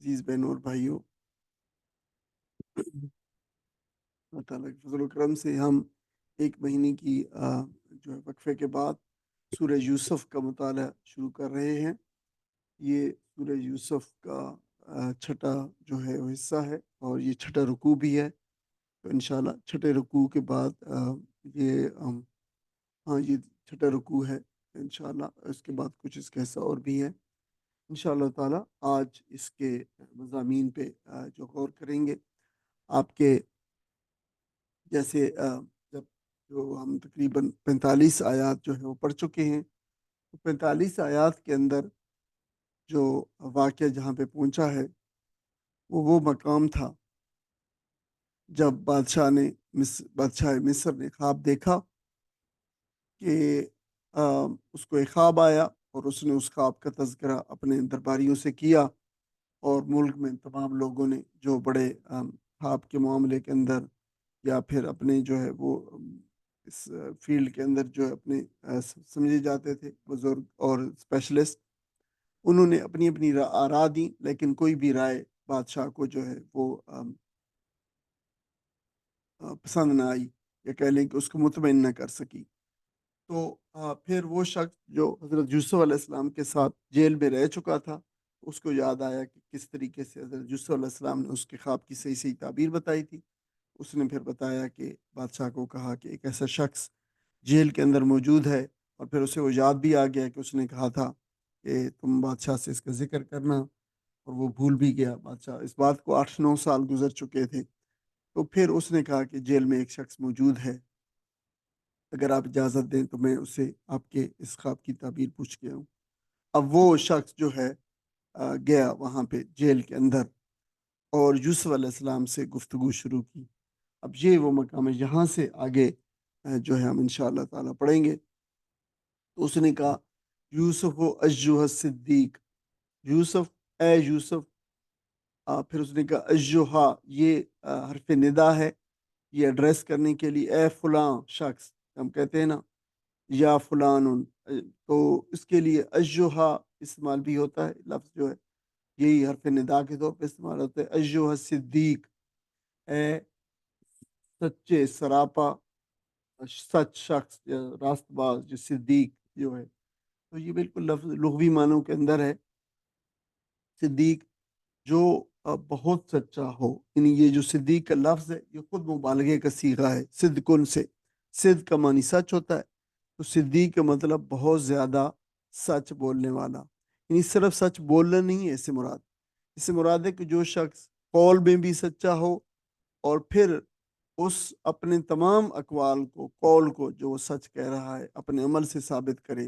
عزیز بہنوں اور بھائیوں، اللہ تعالیٰ کے فضل و کرم سے ہم ایک مہینے کی جو ہے وقفے کے بعد سورہ یوسف کا مطالعہ شروع کر رہے ہیں۔ یہ سورہ یوسف کا چھٹا جو ہے وہ حصہ ہے اور یہ چھٹا رکوع بھی ہے۔ تو انشاءاللہ چھٹے رکوع کے بعد یہ یہ چھٹا رکوع ہے انشاءاللہ۔ اس کے بعد کچھ اس کا حصہ اور بھی ہے انشاءاللہ تعالیٰ۔ آج اس کے مضامین پہ جو غور کریں گے، آپ کے جیسے جب جو ہم تقریباً 45 آیات جو ہے وہ پڑھ چکے ہیں، تو 45 آیات کے اندر جو واقعہ جہاں پہ پہنچا ہے وہ مقام تھا جب بادشاہ مصر نے خواب دیکھا کہ اس کو ایک خواب آیا اور اس نے اس خواب کا تذکرہ اپنے درباریوں سے کیا، اور ملک میں تمام لوگوں نے جو بڑے خواب کے معاملے کے اندر یا پھر اپنے جو ہے وہ اس فیلڈ کے اندر جو اپنے سمجھے جاتے تھے بزرگ اور اسپیشلسٹ، انہوں نے اپنی اپنی آراء دیں، لیکن کوئی بھی رائے بادشاہ کو جو ہے وہ پسند نہ آئی، یا کہہ لیں کہ اس کو مطمئن نہ کر سکی۔ تو پھر وہ شخص جو حضرت یوسف علیہ السلام کے ساتھ جیل میں رہ چکا تھا، اس کو یاد آیا کہ کس طریقے سے حضرت یوسف علیہ السلام نے اس کے خواب کی صحیح صحیح تعبیر بتائی تھی۔ اس نے پھر بتایا کہ بادشاہ کو کہا کہ ایک ایسا شخص جیل کے اندر موجود ہے، اور پھر اسے وہ یاد بھی آ گیا کہ اس نے کہا تھا کہ تم بادشاہ سے اس کا ذکر کرنا، اور وہ بھول بھی گیا بادشاہ۔ اس بات کو 8-9 سال گزر چکے تھے۔ تو پھر اس نے کہا کہ جیل میں ایک شخص موجود ہے، اگر آپ اجازت دیں تو میں اسے آپ کے اس خواب کی تعبیر پوچھ کے آؤں۔ اب وہ شخص جو ہے گیا وہاں پہ جیل کے اندر، اور یوسف علیہ السلام سے گفتگو شروع کی۔ اب یہ وہ مقام ہے، یہاں سے آگے جو ہے ہم انشاءاللہ تعالیٰ پڑھیں گے۔ تو اس نے کہا یوسف و ایھا صدیق، یوسف اے یوسف۔ پھر اس نے کہا ایھا، یہ حرف ندا ہے، یہ ایڈریس کرنے کے لیے، اے فلاں شخص، ہم کہتے ہیں نا یا فلان، تو اس کے لیے ایھا استعمال بھی ہوتا ہے، لفظ جو ہے یہی حرف ندا کے طور پہ استعمال ہوتا ہے۔ ایھا صدیق، اے سچے سراپا سچ شخص یا راست باز، جو صدیق جو ہے، تو یہ بالکل لفظ لغوی معنوں کے اندر ہے۔ صدیق جو بہت سچا ہو، یعنی یہ جو صدیق کا لفظ ہے یہ خود مبالغے کا صیغہ ہے، صدقن سے۔ صدق کا معنی سچ ہوتا ہے، تو صدیق کا مطلب بہت زیادہ سچ بولنے والا، یعنی صرف سچ بولنا نہیں ہے اس سے مراد ہے کہ جو شخص قول میں بھی سچا ہو، اور پھر اس اپنے تمام اقوال کو، قول کو جو وہ سچ کہہ رہا ہے، اپنے عمل سے ثابت کرے،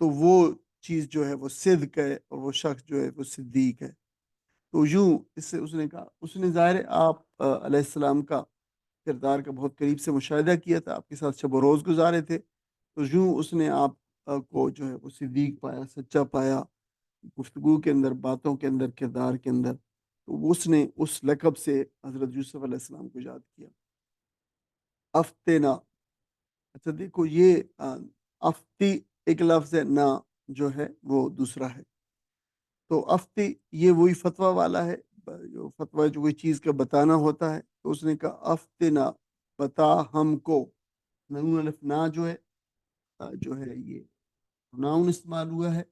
تو وہ چیز جو ہے وہ صدق ہے، اور وہ شخص جو ہے وہ صدیق ہے۔ تو یوں اس سے اس نے کہا، اس نے ظاہر ہے آپ علیہ السلام کا کردار کا بہت قریب سے مشاہدہ کیا تھا، آپ کے ساتھ شب و روز گزارے تھے، تو یوں اس نے آپ کو جو ہے وہ صدیق پایا، سچا پایا، گفتگو کے اندر، باتوں کے اندر، کردار کے اندر۔ تو اس نے اس لقب سے حضرت یوسف علیہ السلام کو یاد کیا۔ افتنا، اچھا دیکھو یہ افتی ایک لفظ ہے، نا جو ہے وہ دوسرا ہے۔ تو افتی یہ وہی فتویٰ والا ہے، جو فتویٰ جو کوئی چیز کا بتانا ہوتا ہے، تو اس نے کہا افتنا، بتا ہم کو۔ نون الف نا جو ہے یہ ناؤن استعمال ہوا ہے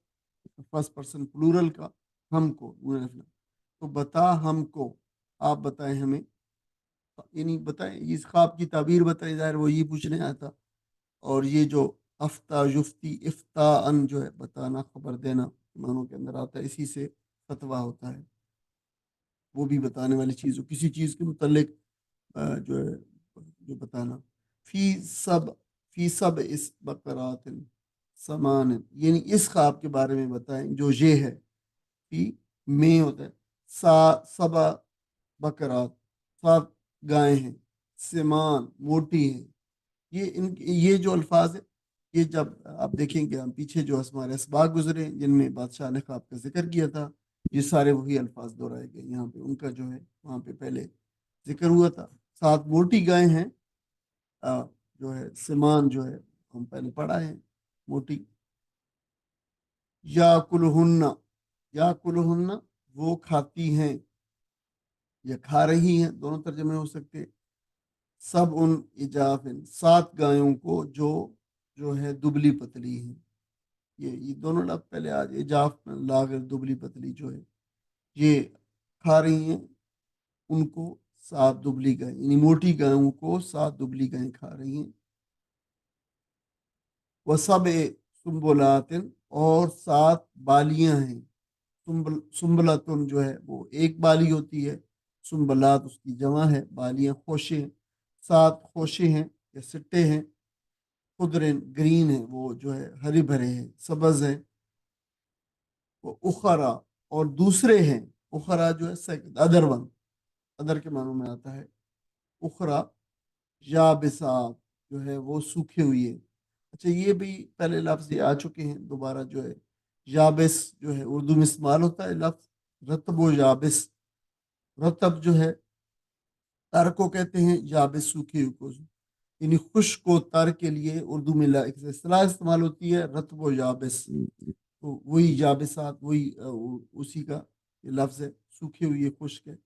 فرسٹ پرسن پلورل کا، ہم کو، نون الف نا، تو بتا ہم کو، آپ بتائیں ہمیں، یعنی بتائیں اس خواب کی تعبیر بتائیں، ظاہر وہ یہ پوچھنے آیا تھا۔ اور یہ جو افتا یفتی افتاءً جو ہے بتانا، خبر دینا معنوں کے اندر آتا ہے، اسی سے فتویٰ ہوتا ہے، وہ بھی بتانے والی چیز ہو، کسی چیز کے متعلق جو ہے جو بتانا۔ فی سب اس بقرات سمان، یعنی اس خواب کے بارے میں بتائیں جو یہ ہے، فی میں ہوتا ہے، سبا بقرات، 7 گائیں ہیں، سمان موٹی ہیں۔ یہ جو الفاظ ہے، یہ جب آپ دیکھیں گے ہم پیچھے جو ہمارے اسباق گزرے جن میں بادشاہ نے خواب کا ذکر کیا تھا، یہ سارے وہی الفاظ دہرائے گئے یہاں پہ، ان کا جو ہے وہاں پہ پہلے ذکر ہوا تھا۔ 7 موٹی گائیں ہیں، جو ہے سمان جو ہے ہم پہلے پڑھا ہے، موٹی۔ یا کلہن وہ کھاتی ہیں یا کھا رہی ہیں، دونوں ترجمے ہو سکتے. سب ان اجاف، 7 گایوں کو جو جو ہے دبلی پتلی ہیں. یہ دونوں لفظ پہلے آج اجاف لاغر دبلی پتلی جو ہے یہ کھا رہی ہیں ان کو 7 دبلی گائیں، یعنی موٹی گایوں کو 7 دبلی گائیں کھا رہی ہیں. وہ سب سنبلاتن، اور 7 بالیاں ہیں. سنبلاتن جو ہے وہ ایک بالی ہوتی ہے، سنبلات اس کی جمع ہے، بالیاں خوشے ہیں. 7 خوشے ہیں یا سٹے ہیں. خضرن گرین ہے، وہ جو ہے ہری بھرے ہیں، سبز ہیں. وہ اخرا، اور دوسرے ہیں. اخرا جو ہے سیکنڈ، ادر ون، ادر کے معنوں میں آتا ہے. اخرا یابسات جو ہے وہ سوکھے ہوئے. اچھا یہ بھی پہلے لفظ یہ آ چکے ہیں، دوبارہ جو ہے یابس جو ہے اردو میں استعمال ہوتا ہے لفظ رتب و یابس. رتب جو ہے تر کو کہتے ہیں، یابس سوکھے ہوئے کو، یعنی خشک و تر کے لیے اردو میں اصطلاح استعمال ہوتی ہے رتب و یابس. تو وہی یابسات، وہی اسی کا یہ لفظ ہے، سوکھے ہوئے خشک ہے.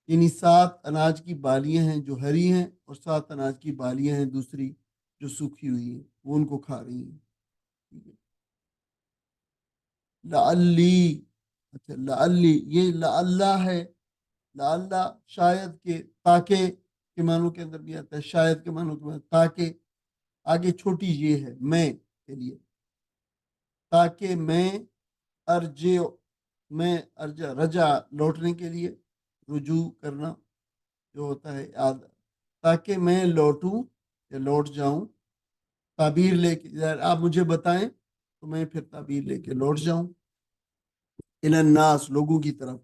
یعنی 7 اناج کی بالیاں ہیں جو ہری ہیں، اور 7 اناج کی بالیاں ہیں دوسری جو سوکھی ہوئی ہیں، وہ ان کو کھا رہی ہیں. لعلی، اچھا لعلی، یہ لعلہ ہے. لعلہ شاید کہ، تاکہ کے معنوں کے اندر بھی آتا ہے، شاید کے معنوں کے اندر تاکہ. آگے چھوٹی یہ ہے میں کے لیے، تاکہ میں ارجع، میں ارجع رجع لوٹنے کے لیے، رجوع کرنا جو ہوتا ہے یاد، تاکہ میں لوٹوں یا لوٹ جاؤں. تعبیر لے کے آپ مجھے بتائیں تو میں پھر تعبیر لے کے لوٹ جاؤں. الناس، لوگوں کی طرف.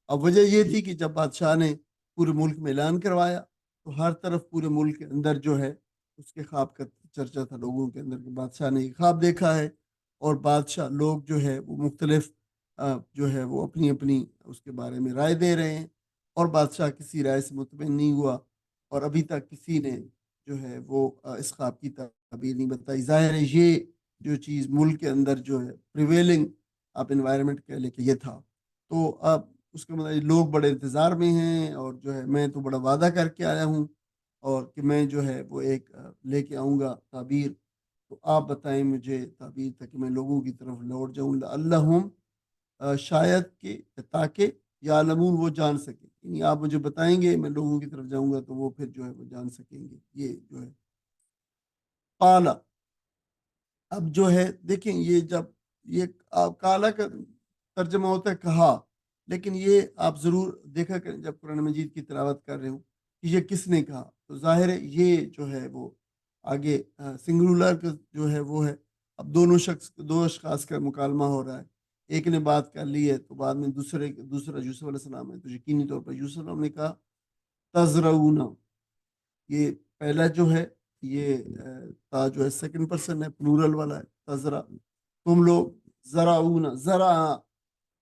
اب وجہ یہ تھی کہ جب بادشاہ نے پورے ملک میں اعلان کروایا تو ہر طرف پورے ملک کے اندر جو ہے اس کے خواب کا چرچا تھا لوگوں کے اندر کہ بادشاہ نے یہ خواب دیکھا ہے. اور بادشاہ لوگ جو ہے وہ مختلف جو ہے وہ اپنی اپنی اس کے بارے میں رائے دے رہے ہیں، اور بادشاہ کسی رائے سے مطمئن نہیں ہوا، اور ابھی تک کسی نے جو ہے وہ اس خواب کی تعبیر نہیں بتائی. ظاہر ہے یہ جو چیز ملک کے اندر جو ہے پریویلنگ آپ انوائرمنٹ کہہ لیں کہ یہ تھا. تو اب اس کے مطلب لوگ بڑے انتظار میں ہیں، اور جو ہے میں تو بڑا وعدہ کر کے آیا ہوں اور کہ میں جو ہے وہ ایک لے کے آؤں گا تعبیر. تو آپ بتائیں مجھے تعبیر تاکہ میں لوگوں کی طرف لوٹ جاؤں. اللہم، شاید کہ، تاکہ یعلمون وہ جان سکیں، یعنی آپ مجھے بتائیں گے میں لوگوں کی طرف جاؤں گا تو وہ پھر جو ہے وہ جان سکیں گے. یہ جو ہے قالا. اب جو ہے دیکھیں یہ جب یہ کالا کا ترجمہ ہوتا ہے کہا، لیکن یہ آپ ضرور دیکھا کریں جب قرآن مجید کی تلاوت کر رہے ہوں کہ یہ کس نے کہا. تو ظاہر ہے یہ جو ہے وہ آگے سنگولر جو ہے وہ ہے. اب دو اشخاص کا مکالمہ ہو رہا ہے، ایک نے بات کر لی ہے تو بعد میں دوسرا یوسف علیہ السلام ہے، تو یقینی طور پر یوسف علیہ السلام نے کہا تزرعون. یہ پہلا جو ہے یہ تا جو ہے سیکنڈ پرسن ہے، پلورل والا ہے. تزرع، تم لوگ. زرعون، زرع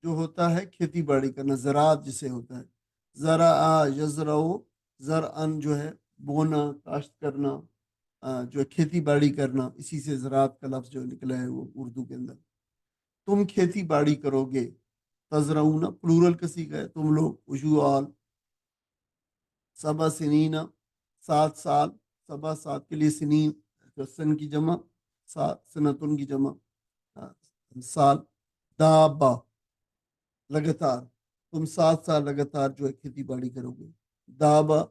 جو ہوتا ہے کھیتی باڑی کرنا، زراعت جسے ہوتا ہے. زرع یزرع، زرعن جو ہے بونا، کاشت کرنا، جو ہے کھیتی باڑی کرنا، اسی سے زراعت کا لفظ جو نکلا ہے وہ اردو کے اندر. تم کھیتی باڑی کرو گے. تزرعون پلورل کسی کا ہے، تم لوگ. وجوال، سبا سنینا 7 سال. سبا 7 کے لیے سنین سن کی جمع، 7 سنتن کی جمع سال. دابا لگاتار، تم 7 سال لگاتار جو ہے کھیتی باڑی کرو گے. دابا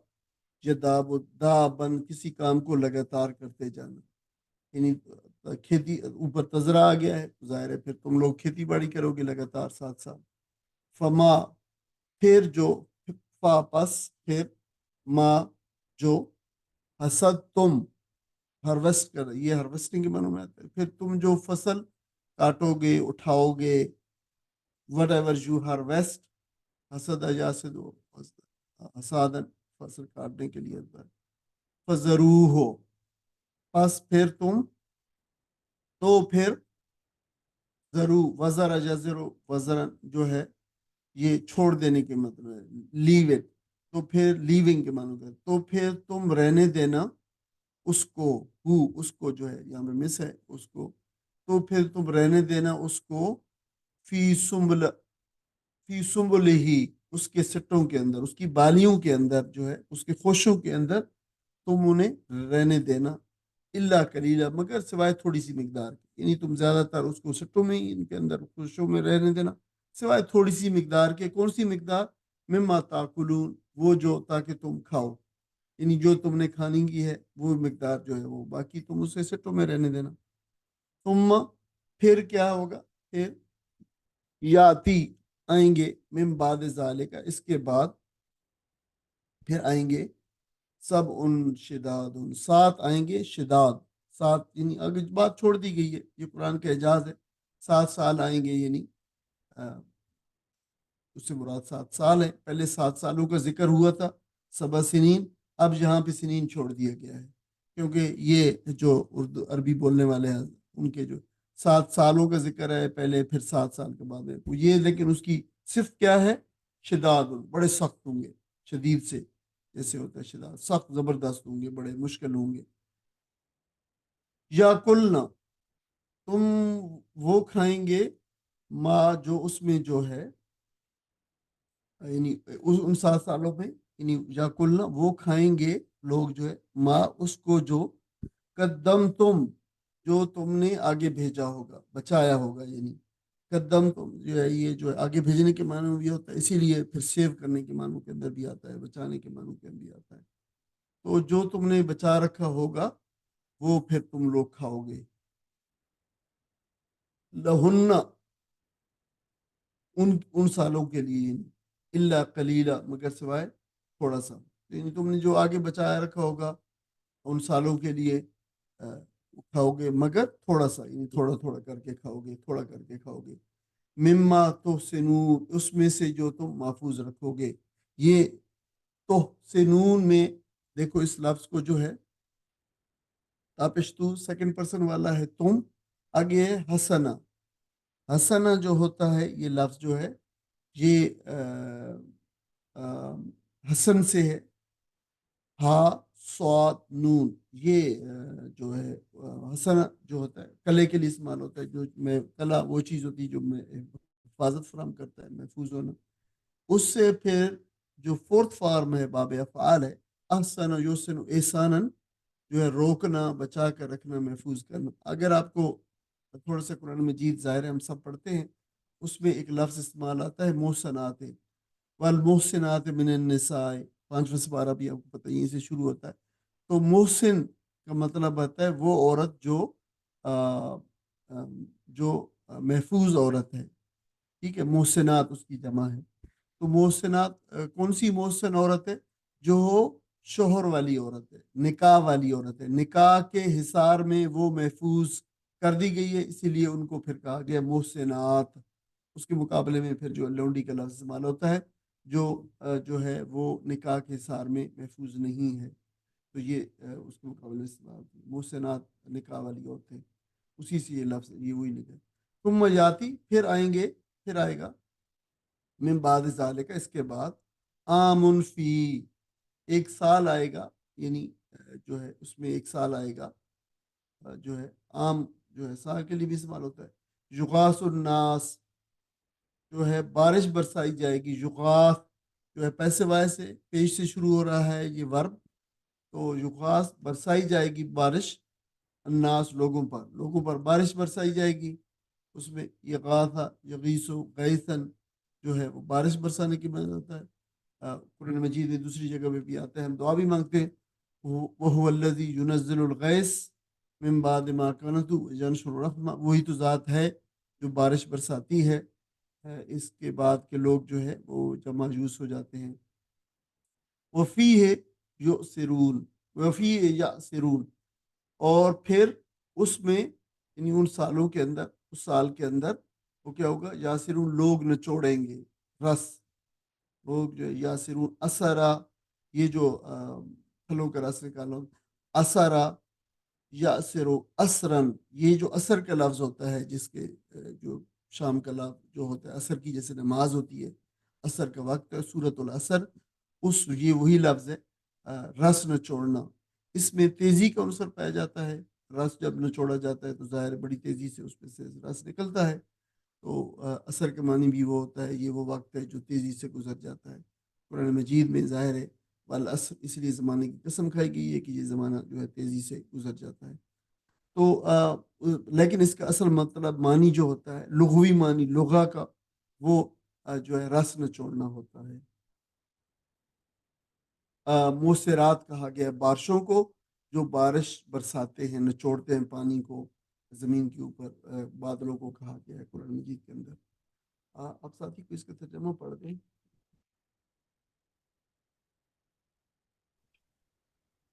جداب دابن کسی کام کو لگاتار کرتے جانا، یعنی کھیتی اوپر تذرا آ گیا ہے، ظاہر ہے پھر تم لوگ کھیتی باڑی کرو گے لگاتار 7 سال. فما پھر جو، فا پس پھر، ماں جو، حسد تم ہارویسٹ کر، یہ ہارویسٹنگ کے معنوں میں آتا ہے، پھر تم جو فصل کاٹو گے اٹھاؤ گے. وٹ ایور یو ہارویسٹ، حسد اجاسد حسادن فصل کاٹنے کے لیے ہوتا ہے. فضرو ہو، پس پھر تم، تو پھر ضرو وزر اجزر وزرن جو ہے یہ چھوڑ دینے کے مطلب ہے، لیو اٹ. تو پھر لیونگ کے معنی ہوتا ہے، تو پھر تم رہنے دینا اس کو. اس کو جو ہے یہاں پہ مس ہے اس کو. تو پھر تم رہنے دینا اس کو فی سنبل فی سنبلہ، اس کے سٹوں کے اندر، اس کی بالیوں کے اندر جو ہے، اس کے خوشوں کے اندر تم انہیں رہنے دینا، اللہ قلیلا، مگر سوائے تھوڑی سی مقدار کی، یعنی تم زیادہ تر اس کو سٹوں میں ہی، ان کے اندر خوشوں میں رہنے دینا، سوائے تھوڑی سی مقدار کے۔ کون سی مقدار؟ مما تاکلون، وہ جو تاکہ تم کھاؤ، یعنی جو تم نے کھانے کی ہے وہ مقدار جو ہے وہ، باقی تم اسے سٹوں میں رہنے دینا۔ ثم، پھر کیا ہوگا؟ پھر یاتی، آئیں گے، من بعد ذالک، اس کے بعد پھر آئیں گے، سب ان شداد، ان سات آئیں گے شداد، سات یعنی اگر بات چھوڑ دی گئی ہے، یہ قرآن کا اعجاز ہے، 7 سال آئیں گے، یعنی اس سے مراد 7 سال ہے، پہلے 7 سالوں کا ذکر ہوا تھا، 7 سنین، اب یہاں پہ سنین چھوڑ دیا گیا ہے، کیونکہ یہ جو اردو عربی بولنے والے ہیں ان کے جو 7 سالوں کا ذکر ہے پہلے، پھر 7 سال کے بعد ہے یہ، لیکن اس کی صرف کیا ہے؟ شداد، بڑے سخت ہوں گے، شدید سے جیسے ہوتا ہے شداد، سخت زبردست ہوں گے، بڑے مشکل ہوں گے۔ یا کلنا، تم وہ کھائیں گے، ماں جو اس میں جو ہے، یعنی ان 7 سالوں میں، یعنی یا کلنا وہ کھائیں گے لوگ جو ہے، ماں اس کو جو قدم تم، جو تم نے آگے بھیجا ہوگا، بچایا ہوگا، یعنی قدم تم جو ہے، یہ جو ہے آگے بھیجنے کے معنی میں بھی ہوتا ہے، اسی لیے پھر سیو کرنے کے معنی کے اندر بھی آتا ہے، بچانے کے معنی کے اندر بھی آتا ہے، تو جو تم نے بچا رکھا ہوگا وہ پھر تم لوگ کھاؤ گے۔ لہن، ان سالوں کے لیے، یعنی اللہ قلیلا، مگر سوائے تھوڑا سا، یعنی تم نے جو آگے بچایا رکھا ہوگا ان سالوں کے لیے کھاؤ گے، مگر تھوڑا سا، یعنی تھوڑا تھوڑا کر کے کھاؤ گے، تھوڑا کر کے کھاؤ گے۔ مما تحسنون، اس میں سے جو تم محفوظ رکھو گے۔ یہ تحسنون میں دیکھو، اس لفظ کو جو ہے تاپشتو سیکنڈ پرسن والا ہے تم، آگے ہے حسنا، حسنا جو ہوتا ہے یہ لفظ جو ہے یہ حسن سے ہے، ہا صاد نون، یہ جو ہے حسن جو ہوتا ہے کلے کے لیے استعمال ہوتا ہے، جو میں کلا وہ چیز ہوتی ہے جو میں حفاظت فراہم کرتا ہے، محفوظ ہونا، اس سے پھر جو فورتھ فارم ہے باب افعال ہے، احسن یحسن احسانن، جو ہے روکنا، بچا کر رکھنا، محفوظ کرنا۔ اگر آپ کو تھوڑا سا قرآن مجید ظاہر ہے ہم سب پڑھتے ہیں، اس میں ایک لفظ استعمال آتا ہے محسنات، والمحسنات من النساء، 5واں سپارہ بھی آپ کو پتہ یہیں سے شروع ہوتا ہے، تو محسن کا مطلب آتا ہے وہ عورت جو آ, آ, جو محفوظ عورت ہے، ٹھیک ہے، محسنات اس کی جمع ہے، تو محسنات کون سی محسن عورت ہے؟ جو شوہر والی عورت ہے، نکاح والی عورت ہے، نکاح کے حصار میں وہ محفوظ کر دی گئی ہے، اسی لیے ان کو پھر کہا گیا محسنات۔ اس کے مقابلے میں پھر جو لونڈی کا لفظ استعمال ہوتا ہے، جو ہے وہ نکاح کے حصار میں محفوظ نہیں ہے، تو یہ اس کے مقابلے میں استعمال ہوتی ہے محسنات، نکاح والی عورتیں، اسی سے یہ لفظ، یہ وہی نکاح۔ تم جاتی، پھر آئیں گے، پھر آئے گا، من بعد ذالک، اس کے بعد، آمن فی، 1 سال آئے گا، یعنی جو ہے اس میں 1 سال آئے گا، جو ہے عام جو ہے سال کے لیے بھی استعمال ہوتا ہے، یغاث الناس، جو ہے بارش برسائی جائے گی، یغاث جو ہے پیسے وائے سے پیش سے شروع ہو رہا ہے یہ ورب، تو یغاث برسائی جائے گی بارش، الناس لوگوں پر بارش برسائی جائے گی، اس میں یغاثا یغیثو غیثن جو ہے وہ بارش برسانے کی مدد ہوتا ہے۔ قرآن مجید میں دوسری جگہ پہ بھی آتا ہے، ہم دعا بھی مانگتے ہیں، وَهُوَ الَّذِي يُنَزِّلُ الْغَيْثَ مِن بَعْدِ مَا قَنَطُوا وَيَنشُرُ الرَّحْمَةَ، وہی تو ذات ہے جو بارش برساتی ہے اس کے بعد کے لوگ جو ہے وہ جب مایوس ہو جاتے ہیں۔ وَفِيهِ يُؤْسِرُونَ، وَفِيهِ يَأْسِرُونَ، اور پھر اس میں، یعنی ان سالوں کے اندر، اس سال کے اندر وہ کیا ہوگا؟ یاسرون، لوگ نچوڑیں گے، رس، لوگ جو یاسرون، اسرا، یہ جو پھلوں کا رس نکالو، اسرا یاسرو اسرن، یہ جو اثر کا لفظ ہوتا ہے، جس کے جو شام کا لفظ جو ہوتا ہے، اثر کی جیسے نماز ہوتی ہے، اثر کا وقت ہے، سورۃ العصر، یہ وہی لفظ ہے، رس نچوڑنا، اس میں تیزی کا عنصر پایا جاتا ہے، رس جب نچوڑا جاتا ہے تو ظاہر بڑی تیزی سے اس میں سے رس نکلتا ہے، تو اثر کے معنی بھی وہ ہوتا ہے، یہ وہ وقت ہے جو تیزی سے گزر جاتا ہے۔ قرآن مجید میں ظاہر ہے والعصر اس لیے زمانے کی قسم کھائی گئی ہے کہ یہ زمانہ جو ہے تیزی سے گزر جاتا ہے۔ تو لیکن اس کا اصل مطلب معنی جو ہوتا ہے، لغوی معنی لغہ کا، وہ جو ہے رس نچوڑنا ہوتا ہے۔ موسرات کہا گیا بارشوں کو، جو بارش برساتے ہیں، نچوڑتے ہیں پانی کو زمین کے اوپر، بادلوں کو کہا گیا ہے قرآن مجید کے اندر۔ اب ساتھی کو اس کا ترجمہ پڑھ دیں۔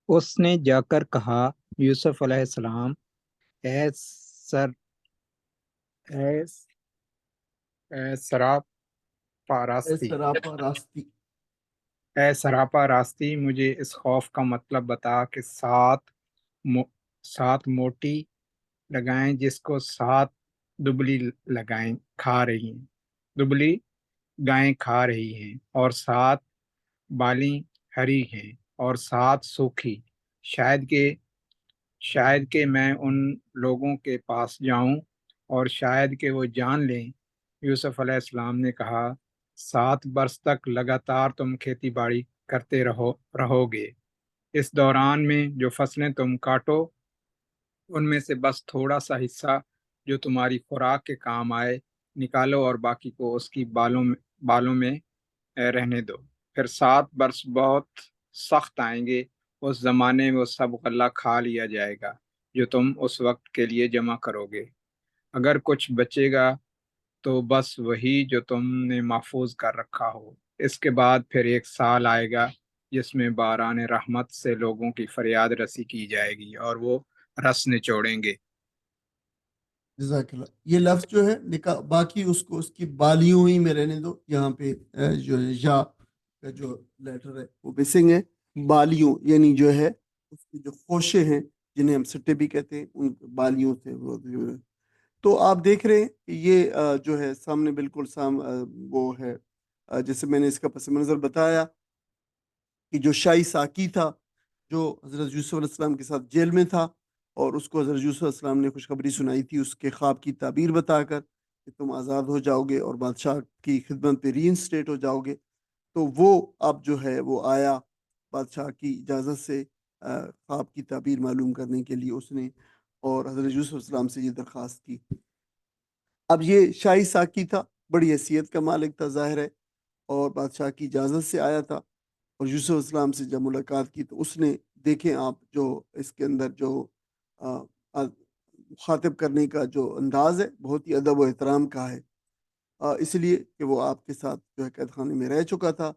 اس نے جا کر کہا یوسف علیہ السلام، اے سر اے اے سراپا راستی سراپا راستی، اے سراپا راستی، مجھے اس خوف کا مطلب بتا کہ سات موٹی لگائیں جس کو 7 دبلی لگائیں کھا رہی ہیں دبلی گائیں کھا رہی ہیں، اور 7 بالیں ہری ہیں اور 7 سوکھی، شاید کہ میں ان لوگوں کے پاس جاؤں اور شاید کہ وہ جان لیں۔ یوسف علیہ السلام نے کہا، 7 برس تک لگاتار تم کھیتی باڑی کرتے رہو گے۔ اس دوران میں جو فصلیں تم کاٹو ان میں سے بس تھوڑا سا حصہ جو تمہاری خوراک کے کام آئے نکالو، اور باقی کو اس کی بالوں میں رہنے دو۔ پھر 7 برس بہت سخت آئیں گے، اس زمانے میں وہ سب غلہ کھا لیا جائے گا جو تم اس وقت کے لیے جمع کرو گے۔ اگر کچھ بچے گا تو بس وہی جو تم نے محفوظ کر رکھا ہو۔ اس کے بعد پھر 1 سال آئے گا جس میں باران رحمت سے لوگوں کی فریاد رسی کی جائے گی اور وہ رس نچوڑیں گے۔ جزاک اللہ۔ یہ لفظ جو ہے باقی اس کو اس کی بالیوں ہی میں رہنے دو، یہاں پہ جو ہے یا کا جو لیٹر ہے وہ مسنگ ہے۔ بالیوں یعنی جو ہے اس کی جو خوشے ہیں جنہیں ہم سٹے بھی کہتے ہیں، ان بالیوں سے وہ جو ہے۔ تو آپ دیکھ رہے ہیں کہ یہ جو ہے سامنے بالکل وہ ہے، جیسے میں نے اس کا پس منظر بتایا کہ جو شاہی ساقی تھا جو حضرت یوسف علیہ السلام کے ساتھ جیل میں تھا، اور اس کو حضرت یوسف علیہ السلام نے خوشخبری سنائی تھی اس کے خواب کی تعبیر بتا کر کہ تم آزاد ہو جاؤ گے اور بادشاہ کی خدمت پہ ری انسٹیٹ ہو جاؤ گے۔ تو وہ اب جو ہے وہ آیا بادشاہ کی اجازت سے خواب کی تعبیر معلوم کرنے کے لیے، اس نے اور حضرت یوسف علیہ السلام سے یہ درخواست کی۔ اب یہ شاہی ساقی تھا، بڑی حیثیت کا مالک تھا ظاہر ہے، اور بادشاہ کی اجازت سے آیا تھا، اور یوسف علیہ السلام سے جب ملاقات کی تو اس نے دیکھیں آپ جو اس کے اندر جو مخاطب کرنے کا جو انداز ہے بہت ہی ادب و احترام کا ہے، اس لیے کہ وہ آپ کے ساتھ جو ہے قید خانے میں رہ چکا تھا،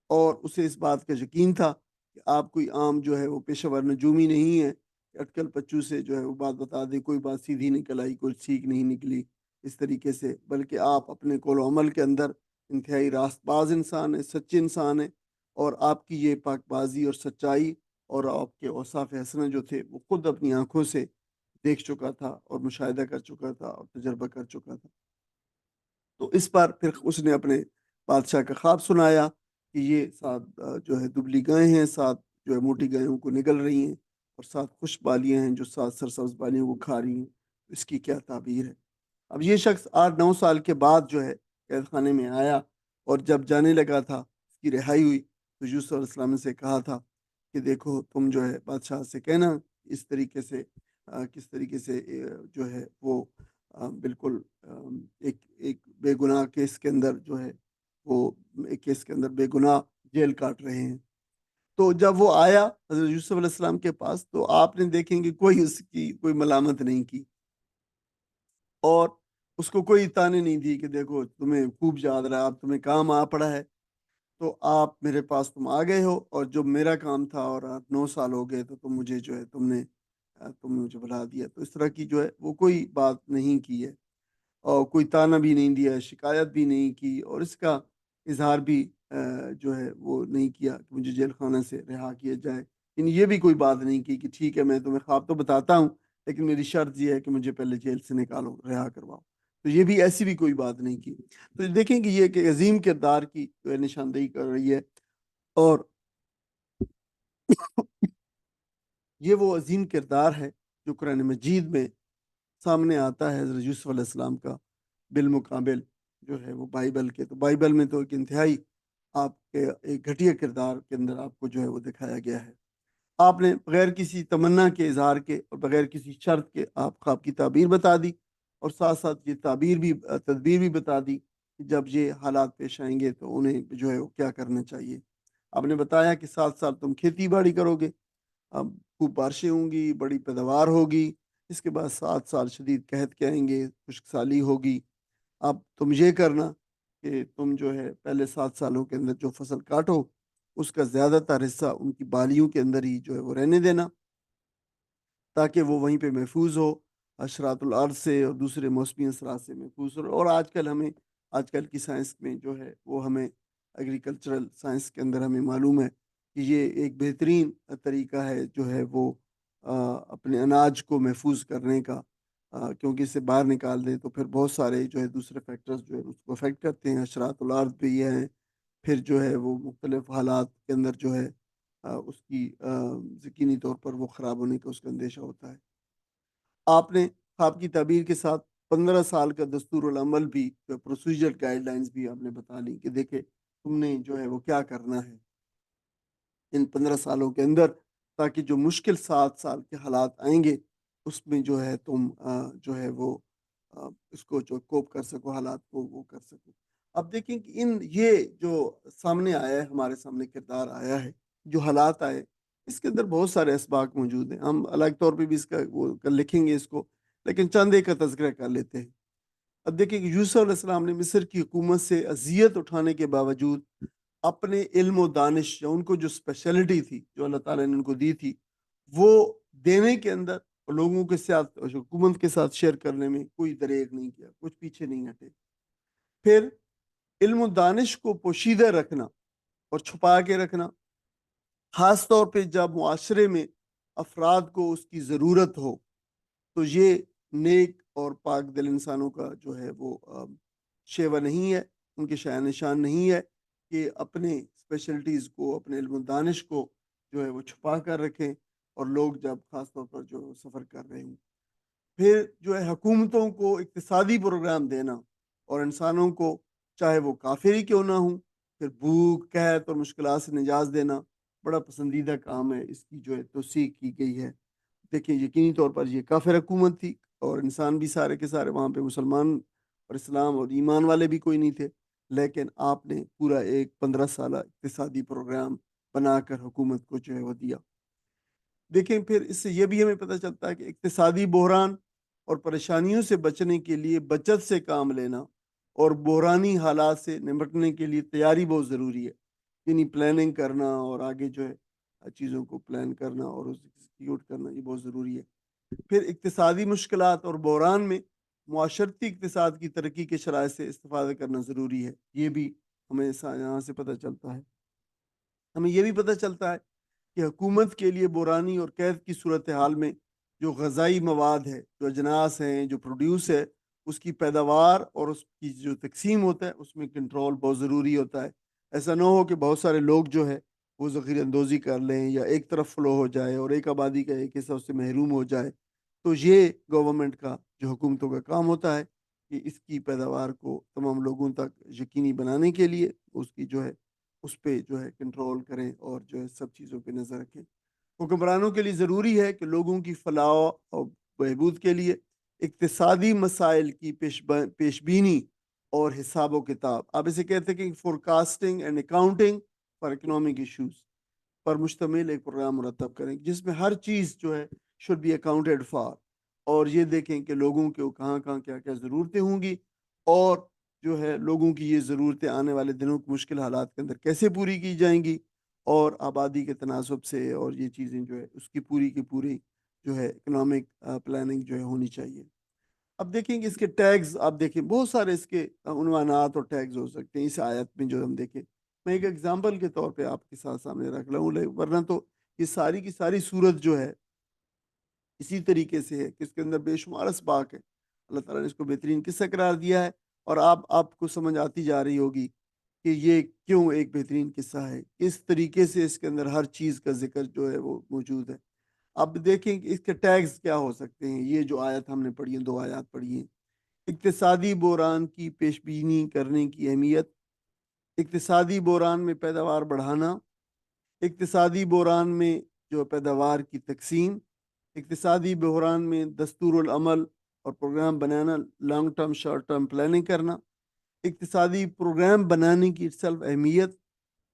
اور اسے اس بات کا یقین تھا کہ آپ کوئی عام جو ہے وہ پیشہ ور نجومی نہیں ہے کہ اٹکل پچو سے جو ہے وہ بات بتا دے، کوئی بات سیدھی نکل آئی کوئی سیکھ نہیں نکلی اس طریقے سے، بلکہ آپ اپنے قول و عمل کے اندر انتہائی راست باز انسان ہیں، سچے انسان ہیں، اور آپ کی یہ پاک بازی اور سچائی اور آپ کے اوصاف حسنہ جو تھے وہ خود اپنی آنکھوں سے دیکھ چکا تھا اور مشاہدہ کر چکا تھا اور تجربہ کر چکا تھا۔ تو اس پر پھر اس نے اپنے بادشاہ کا خواب سنایا کہ یہ 7 جو ہے دبلی گائیں ہیں، 7 جو ہے موٹی گائےوں کو نگل رہی ہیں، اور 7 خشک بالیاں ہیں جو 7 سرسبز بالیوں کو کھا رہی ہیں، اس کی کیا تعبیر ہے۔ اب یہ شخص 8-9 سال کے بعد جو ہے قید خانے میں آیا، اور جب جانے لگا تھا اس کی رہائی ہوئی تو یوسف علیہ السلام نے سے کہا تھا کہ دیکھو تم جو ہے بادشاہ سے کہنا اس طریقے سے کس طریقے سے جو ہے وہ بالکل ایک بے گناہ کیس کے اندر جو ہے وہ ایک کیس کے اندر بے گناہ جیل کاٹ رہے ہیں۔ تو جب وہ آیا حضرت یوسف علیہ السلام کے پاس تو آپ نے دیکھیں کہ کوئی اس کی کوئی ملامت نہیں کی، اور اس کو کوئی تانے نہیں دی کہ دیکھو تمہیں خوب یاد رہا، اب تمہیں کام آ پڑا ہے تو آپ میرے پاس تم آ گئے ہو، اور جو میرا کام تھا اور 9 سال ہو گئے تو تم مجھے جو ہے تم نے مجھے بلا دیا، تو اس طرح کی جو ہے وہ کوئی بات نہیں کی ہے، اور کوئی تانا بھی نہیں دیا، شکایت بھی نہیں کی، اور اس کا اظہار بھی جو ہے وہ نہیں کیا کہ مجھے جیل خانہ سے رہا کیا جائے، یعنی یہ بھی کوئی بات نہیں کی کہ ٹھیک ہے میں تمہیں خواب تو بتاتا ہوں لیکن میری شرط یہ ہے کہ مجھے پہلے جیل سے نکالو، رہا کرواؤ، تو یہ بھی ایسی بھی کوئی بات نہیں کی۔ تو دیکھیں کہ یہ ایک عظیم کردار کی جو ہے نشاندہی کر رہی ہے، اور یہ وہ عظیم کردار ہے جو قرآن مجید میں سامنے آتا ہے حضرت یوسف علیہ السلام کا، بالمقابل جو ہے وہ بائبل کے، تو بائبل میں تو ایک انتہائی آپ کے ایک گھٹیا کردار کے اندر آپ کو جو ہے وہ دکھایا گیا ہے۔ آپ نے بغیر کسی تمنا کے اظہار کے اور بغیر کسی شرط کے آپ خواب کی تعبیر بتا دی، اور ساتھ ساتھ یہ تعبیر بھی تدبیر بھی بتا دی کہ جب یہ حالات پیش آئیں گے تو انہیں جو ہے وہ کیا کرنا چاہیے۔ آپ نے بتایا کہ 7 سال تم کھیتی باڑی کرو گے، اب خوب بارشیں ہوں گی، بڑی پیداوار ہوگی، اس کے بعد 7 سال شدید قحط کے آئیں گے، خشک سالی ہوگی۔ اب تم یہ کرنا کہ تم جو ہے پہلے 7 سالوں کے اندر جو فصل کاٹو اس کا زیادہ تر حصہ ان کی بالیوں کے اندر ہی جو ہے وہ رہنے دینا، تاکہ وہ وہیں پہ محفوظ ہو، حشرات الارض سے اور دوسرے موسمی اثرات سے محفوظ ہو۔ اور آج کل کی سائنس میں جو ہے وہ ہمیں ایگریکلچرل سائنس کے اندر ہمیں معلوم ہے کہ یہ ایک بہترین طریقہ ہے جو ہے وہ اپنے اناج کو محفوظ کرنے کا، کیونکہ اسے باہر نکال دیں تو پھر بہت سارے جو ہے دوسرے فیکٹرز جو ہے اس کو افیکٹ کرتے ہیں، حشرات الارض بھی یہ ہیں، پھر جو ہے وہ مختلف حالات کے اندر جو ہے اس کی یقینی طور پر وہ خراب ہونے کا اس کا اندیشہ ہوتا ہے۔ آپ نے خواب کی تعبیر کے ساتھ 15 سال کا دستور العمل بھی، پروسیجر گائیڈ لائنز بھی آپ نے بتا لی کہ دیکھیں تم نے جو ہے وہ کیا کرنا ہے ان 15 سالوں کے اندر، تاکہ جو مشکل 7 سال کے حالات آئیں گے اس میں جو ہے تم جو ہے وہ اس کو جو کوپ کر سکو، حالات کو وہ کر سکو۔ اب دیکھیں کہ یہ جو سامنے آیا ہے، ہمارے سامنے کردار آیا ہے، جو حالات آئے، اس کے اندر بہت سارے اسباق موجود ہیں، ہم الگ طور پہ بھی اس کا وہ لکھیں گے اس کو، لیکن چند ایک کا تذکرہ کر لیتے ہیں۔ اب دیکھیں کہ یوسف علیہ السلام نے مصر کی حکومت سے اذیت اٹھانے کے باوجود اپنے علم و دانش یا ان کو جو اسپیشلٹی تھی جو اللہ تعالیٰ نے ان کو دی تھی وہ دینے کے اندر اور لوگوں کے ساتھ حکومت کے ساتھ شیئر کرنے میں کوئی دریغ نہیں کیا، کچھ پیچھے نہیں ہٹے۔ پھر علم و دانش کو پوشیدہ رکھنا اور چھپا کے رکھنا، خاص طور پہ جب معاشرے میں افراد کو اس کی ضرورت ہو، تو یہ نیک اور پاک دل انسانوں کا جو ہے وہ شیوا نہیں ہے، ان کے شایان نشان نہیں ہے کہ اپنے اسپیشلٹیز کو، اپنے علم و دانش کو جو ہے وہ چھپا کر رکھیں، اور لوگ جب خاص طور پر جو سفر کر رہے ہوں۔ پھر جو ہے حکومتوں کو اقتصادی پروگرام دینا اور انسانوں کو چاہے وہ کافر ہی کیوں نہ ہوں، پھر بھوک قحط اور مشکلات سے نجات دینا بڑا پسندیدہ کام ہے، اس کی جو ہے توثیق کی گئی ہے۔ دیکھیں یقینی طور پر یہ کافر حکومت تھی اور انسان بھی سارے کے سارے وہاں پہ مسلمان اور اسلام اور ایمان والے بھی کوئی نہیں تھے، لیکن آپ نے پورا ایک 15 سالہ اقتصادی پروگرام بنا کر حکومت کو جو ہے وہ دیا۔ دیکھیں پھر اس سے یہ بھی ہمیں پتہ چلتا ہے کہ اقتصادی بحران اور پریشانیوں سے بچنے کے لیے بچت سے کام لینا اور بحرانی حالات سے نمٹنے کے لیے تیاری بہت ضروری ہے، یعنی پلاننگ کرنا اور آگے جو ہے چیزوں کو پلان کرنا اور اس ایگزیکیوٹ کرنا یہ بہت ضروری ہے۔ پھر اقتصادی مشکلات اور بحران میں معاشرتی اقتصاد کی ترقی کے شرائط سے استفادہ کرنا ضروری ہے، یہ بھی ہمیں یہاں سے پتہ چلتا ہے۔ ہمیں یہ بھی پتہ چلتا ہے کہ حکومت کے لیے بحرانی اور قید کی صورتحال میں جو غذائی مواد ہے، جو اجناس ہیں، جو پروڈیوس ہے، اس کی پیداوار اور اس کی جو تقسیم ہوتا ہے اس میں کنٹرول بہت ضروری ہوتا ہے۔ ایسا نہ ہو کہ بہت سارے لوگ جو ہے وہ ذخیرہ اندوزی کر لیں یا ایک طرف فلو ہو جائے اور ایک آبادی کا ایک حصہ اس سے محروم ہو جائے۔ تو یہ گورنمنٹ کا جو حکومتوں کا کام ہوتا ہے کہ اس کی پیداوار کو تمام لوگوں تک یقینی بنانے کے لیے اس کی جو ہے اس پہ جو ہے کنٹرول کریں اور جو ہے سب چیزوں پہ نظر رکھیں۔ حکمرانوں کے لیے ضروری ہے کہ لوگوں کی فلاح اور بہبود کے لیے اقتصادی مسائل کی پیش بینی اور حساب و کتاب، آپ اسے کہتے ہیں کہ forecasting and accounting for economic issues پر مشتمل ایک پروگرام مرتب کریں جس میں ہر چیز جو ہے شوڈ بی اکاؤنٹڈ فار، اور یہ دیکھیں کہ لوگوں کے کہاں کہاں کیا کیا ضرورتیں ہوں گی اور جو ہے لوگوں کی یہ ضرورتیں آنے والے دنوں کے مشکل حالات کے اندر کیسے پوری کی جائیں گی، اور آبادی کے تناسب سے اور یہ چیزیں جو ہے اس کی پوری کی پوری جو ہے اکنامک پلاننگ جو ہے ہونی چاہیے۔ اب دیکھیں کہ اس کے ٹیگز، آپ دیکھیں بہت سارے اس کے عنوانات اور ٹیگز ہو سکتے ہیں اس آیت میں جو ہم دیکھیں۔ میں ایک ایگزامپل کے طور پہ آپ کے ساتھ سامنے رکھ لوں، ورنہ تو یہ ساری کی ساری صورت جو ہے اسی طریقے سے ہے کہ اس کے اندر بے شمار اسباق ہے، اللہ تعالیٰ نے اس کو بہترین قصہ قرار دیا ہے، اور آپ کو سمجھ آتی جا رہی ہوگی کہ یہ کیوں ایک بہترین قصہ ہے، اس طریقے سے اس کے اندر ہر چیز کا ذکر جو ہے وہ موجود ہے۔ اب دیکھیں کہ اس کے ٹیگز کیا ہو سکتے ہیں، یہ جو آیت ہم نے پڑھی ہیں، 2 آیات پڑھی ہیں، اقتصادی بحران کی پیش بینی کرنے کی اہمیت، اقتصادی بحران میں پیداوار بڑھانا، اقتصادی بحران میں جو پیداوار کی تقسیم، اقتصادی بحران میں دستور العمل اور پروگرام بنانا، long term short term planning کرنا، اقتصادی پروگرام بنانے کی سلف اہمیت،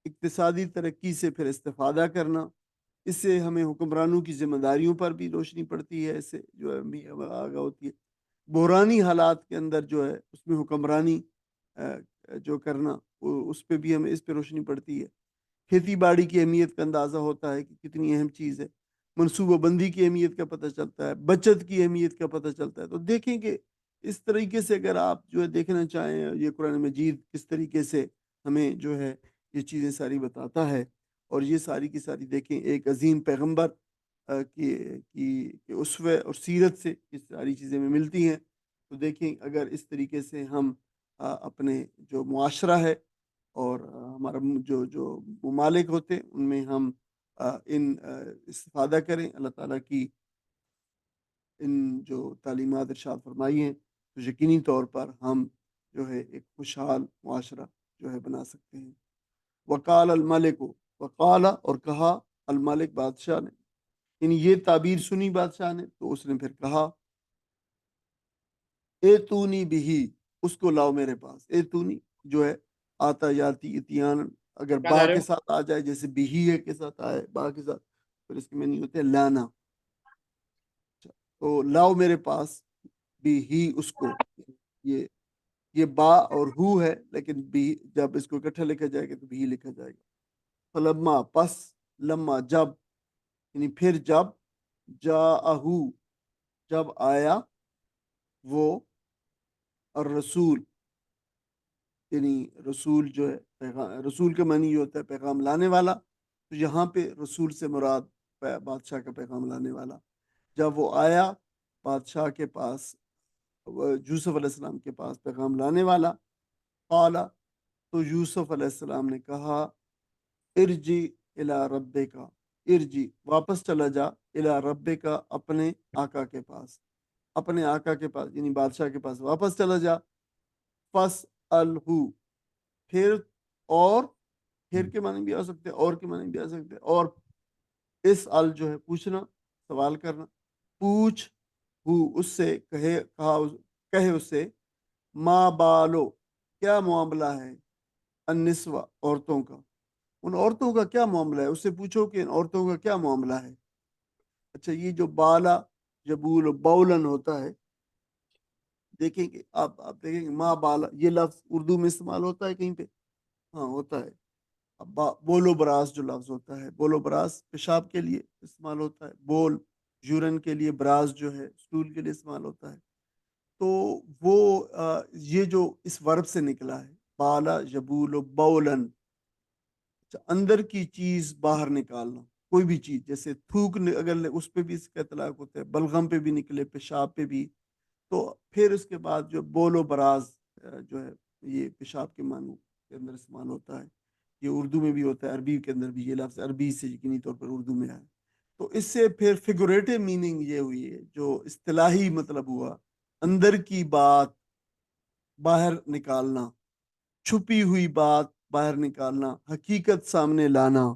اقتصادی ترقی سے پھر استفادہ کرنا، اس سے ہمیں حکمرانوں کی ذمہ داریوں پر بھی روشنی پڑتی ہے، اس سے جو ہے آگاہ ہوتی ہے، بحرانی حالات کے اندر جو ہے اس میں حکمرانی جو کرنا اس پہ بھی ہمیں اس پہ روشنی پڑتی ہے، کھیتی باڑی کی اہمیت کا اندازہ ہوتا ہے کہ کتنی اہم چیز ہے، منصوبہ بندی کی اہمیت کا پتہ چلتا ہے، بچت کی اہمیت کا پتہ چلتا ہے۔ تو دیکھیں کہ اس طریقے سے اگر آپ جو ہے دیکھنا چاہیں یہ قرآن مجید کس طریقے سے ہمیں جو ہے یہ چیزیں ساری بتاتا ہے، اور یہ ساری کی ساری دیکھیں ایک عظیم پیغمبر کی اسوہ اور سیرت سے یہ ساری چیزیں میں ملتی ہیں۔ تو دیکھیں اگر اس طریقے سے ہم اپنے جو معاشرہ ہے اور ہمارا جو ممالک ہوتے ہیں ان میں ہم ان استفادہ کریں اللہ تعالیٰ کی ان جو تعلیمات ارشاد فرمائی ہیں، تو یقینی طور پر ہم جو ہے ایک خوشحال معاشرہ جو ہے بنا سکتے ہیں۔ وقال الملک، وقال اور کہا، الملک بادشاہ نے، یعنی یہ تعبیر سنی بادشاہ نے تو اس نے پھر کہا اے تونی بھی، اس کو لاؤ میرے پاس، اے تونی جو ہے آتا جاتی اتیان، اگر کیا با جا رہے کے ہو؟ ساتھ آ جائے جیسے بھی کے ساتھ آئے با کے ساتھ، پھر اس کے معنی ہوتے ہیں لانا، تو لاؤ میرے پاس بھی اس کو، یہ یہ با اور ہو ہے لیکن بھی جب اس کو اکٹھا لکھا جائے گا تو بھی لکھا جائے گا۔ فلما پس، لما جب، یعنی پھر جب، جاءہو جب آیا وہ، الرسول یعنی رسول جو ہے رسول کا معنی یہ ہوتا ہے پیغام لانے والا، تو یہاں پہ رسول سے مراد بادشاہ کا پیغام لانے والا، جب وہ آیا بادشاہ کے پاس، یوسف علیہ السلام کے پاس پیغام لانے والا، قال تو یوسف علیہ السلام نے کہا ارجی الی ربک، ارجی واپس چلا جا، الی ربک اپنے آقا کے پاس، اپنے آقا کے پاس یعنی بادشاہ کے پاس واپس چلا جا، فس الہو پھر، اور پھر کے معنی بھی آ سکتے ہیں، اور کے معنی بھی آ سکتے ہیں، اور اس ال جو ہے پوچھنا، سوال کرنا، پوچھ ہو اس سے، کہے اس سے، ما بالو کیا معاملہ ہے، النسوہ عورتوں کا، ان عورتوں کا کیا معاملہ ہے، اس سے پوچھو کہ ان عورتوں کا کیا معاملہ ہے۔ اچھا یہ جو بالا جبول بولن ہوتا ہے، دیکھیں کہ آپ دیکھیں کہ ما بالا یہ لفظ اردو میں استعمال ہوتا ہے کہیں پہ؟ ہاں ہوتا ہے۔ اب بولو براز جو لفظ ہوتا ہے، بولو براز پیشاب کے لیے استعمال ہوتا ہے، بول یورن کے لیے، براز جو ہے اسٹول کے لیے استعمال ہوتا ہے، تو وہ یہ جو اس ورب سے نکلا ہے بالا یبول بولن، اندر کی چیز باہر نکالنا، کوئی بھی چیز جیسے تھوک اگر اس پہ بھی اس کا اطلاق ہوتا ہے، بلغم پہ بھی نکلے، پیشاب پہ بھی، تو پھر اس کے بعد جو بولو براز جو ہے یہ پیشاب کے معنوں کے اندر استعمال ہوتا ہے، یہ اردو میں بھی ہوتا ہے، عربی کے اندر بھی یہ لفظ عربی سے یقینی طور پر اردو میں آیا، تو اس سے پھر فگوریٹو میننگ یہ ہوئی ہے، جو اصطلاحی مطلب ہوا اندر کی بات باہر نکالنا، چھپی ہوئی بات باہر نکالنا، حقیقت سامنے لانا،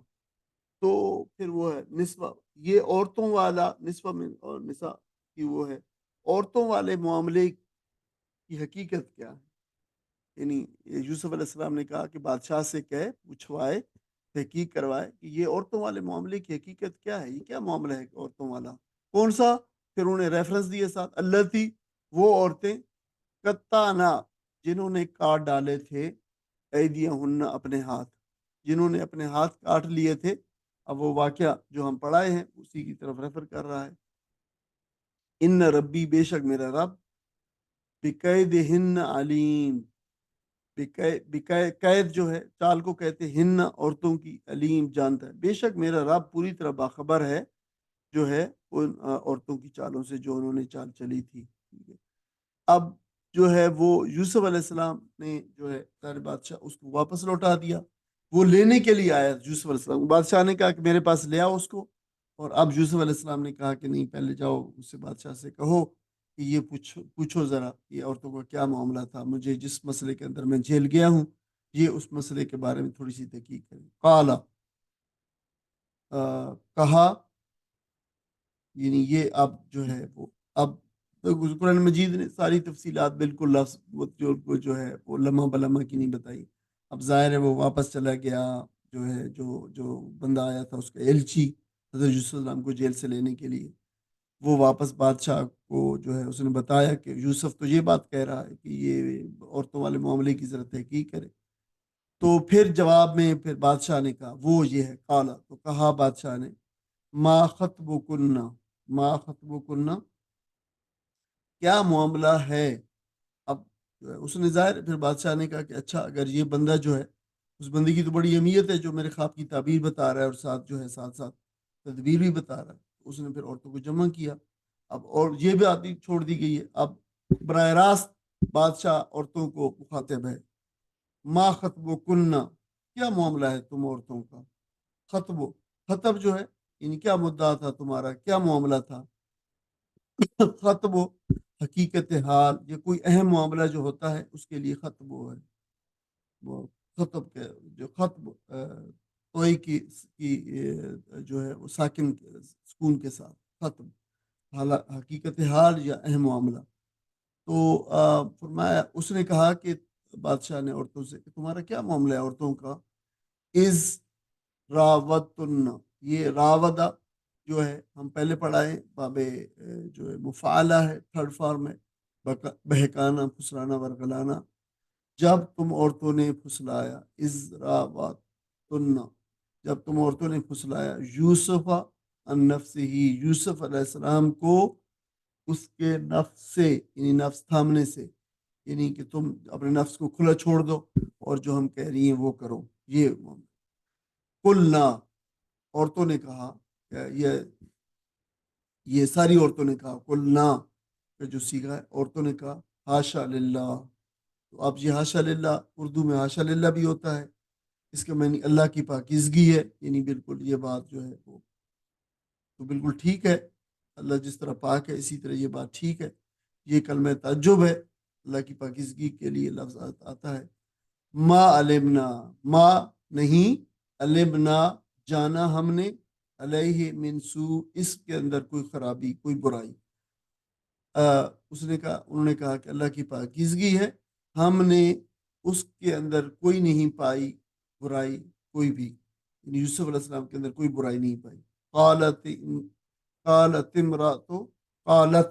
تو پھر وہ ہے نسبہ، یہ عورتوں والا نسبہ میں اور نساء کی وہ ہے عورتوں والے معاملے کی حقیقت کیا ہے، یعنی یوسف علیہ السلام نے کہا کہ بادشاہ سے کہے، پوچھوائے، تحقیق کروائے کہ یہ عورتوں والے معاملے کی حقیقت کیا ہے، یہ کیا معاملہ ہے عورتوں والا، کون سا، پھر انہوں نے ریفرنس دیے ساتھ، اللہ تھی وہ عورتیں، قطعنا جنہوں نے کاٹ ڈالے تھے، ایدیہن اپنے ہاتھ، جنہوں نے اپنے ہاتھ کاٹ لیے تھے، اب وہ واقعہ جو ہم پڑھائے ہیں اسی کی طرف ریفر کر رہا ہے، ان ربی بے شک میرا رب، بقیدہن علیم، قید جو ہے چال کو کہتے ہیں، ہن عورتوں کی، علیم جانتا ہے، بے شک میرا رب پوری طرح باخبر ہے جو ہے ان عورتوں کی چالوں سے جو انہوں نے چال چلی تھی۔ اب جو ہے وہ یوسف علیہ السلام نے جو ہے سارے بادشاہ اس کو واپس لوٹا دیا، وہ لینے کے لیے آیا یوسف علیہ السلام، بادشاہ نے کہا کہ میرے پاس لے آؤ اس کو، اور اب یوسف علیہ السلام نے کہا کہ نہیں پہلے جاؤ اس سے بادشاہ سے کہو کہ یہ پوچھو ذرا یہ عورتوں کا کیا معاملہ تھا، مجھے جس مسئلے کے اندر میں جیل گیا ہوں یہ اس مسئلے کے بارے میں تھوڑی سی تحقیق کریں۔ قالا کہا، یعنی یہ اب جو ہے وہ اب قرآن مجید نے ساری تفصیلات بالکل لفظ جو ہے وہ لمحہ بلمحہ کی نہیں بتائی۔ اب ظاہر ہے وہ واپس چلا گیا، جو ہے جو بندہ آیا تھا اس کا ایلچی حضرت یوسف علیہ السلام کو جیل سے لینے کے لیے، وہ واپس بادشاہ کو جو ہے اس نے بتایا کہ یوسف تو یہ بات کہہ رہا ہے کہ یہ عورتوں والے معاملے کی ضرورت تحقیق کرے۔ تو پھر جواب میں پھر بادشاہ نے کہا وہ یہ ہے، قالا تو کہا بادشاہ نے، ما خطبکننا، ما خطبکننا کیا معاملہ ہے۔ اب جو ہے اس نے ظاہر پھر بادشاہ نے کہا کہ اچھا اگر یہ بندہ جو ہے، اس بندے کی تو بڑی اہمیت ہے جو میرے خواب کی تعبیر بتا رہا ہے اور ساتھ جو ہے ساتھ ساتھ تدبیر بھی بتا رہا ہے۔ اس نے پھر عورتوں کو جمع کیا، اب اور یہ بھی آتی چھوڑ دی گئی ہے، اب براہ راست بادشاہ عورتوں کو مخاطب ہے۔ ما خطبکننا کیا معاملہ ہے تم عورتوں کا، خطب جو ہے یعنی کیا مدعا تھا تمہارا، کیا معاملہ تھا۔ خطب حقیقت حال، یہ کوئی اہم معاملہ جو ہوتا ہے اس کے لیے خطب ہے، وہ خطب کے جو خطب توئی کی جو ہے وہ ساکن سکون کے ساتھ خطب، حقیقت حال یا اہم معاملہ۔ تو فرمایا اس نے کہا کہ بادشاہ نے عورتوں سے کہ تمہارا کیا معاملہ ہے عورتوں کا۔ از راوتن، یہ راودہ جو ہے ہم پہلے پڑھائے باب جو ہے مفعلہ ہے، تھرڈ فارم ہے، بہکانا، پھسلانا، ورگلانا۔ جب تم عورتوں نے پھسلایا، از راوتن، جب تم عورتوں نے پھسلایا یوسف ان نفس ہی، یوسف علیہ السلام کو اس کے نفس سے، یعنی نفس تھامنے سے، یعنی کہ تم اپنے نفس کو کھلا چھوڑ دو اور جو ہم کہہ رہی ہیں وہ کرو، یہ قلنا، عورتوں نے کہا، یہ ساری عورتوں نے کہا، قلنا کا جو سیغہ ہے عورتوں نے کہا حاشا للہ۔ تو اب یہ حاشا للہ اردو میں حاشا للہ بھی ہوتا ہے، اس کے معنی اللہ کی پاکیزگی ہے، یعنی بالکل یہ بات جو ہے وہ تو بالکل ٹھیک ہے، اللہ جس طرح پاک ہے اسی طرح یہ بات ٹھیک ہے۔ یہ کلمہ تعجب ہے، اللہ کی پاکیزگی کے لیے لفظ آتا ہے۔ ما علمنا، ما نہیں، علمنا جانا ہم نے، علیہ من سوء اس کے اندر کوئی خرابی، کوئی برائی۔ اس نے کہا، انہوں نے کہا کہ اللہ کی پاکیزگی ہے، ہم نے اس کے اندر کوئی نہیں پائی برائی، کوئی بھی، یعنی یوسف علیہ السلام کے اندر کوئی برائی نہیں پائی۔ قالت امرأۃ، قالت،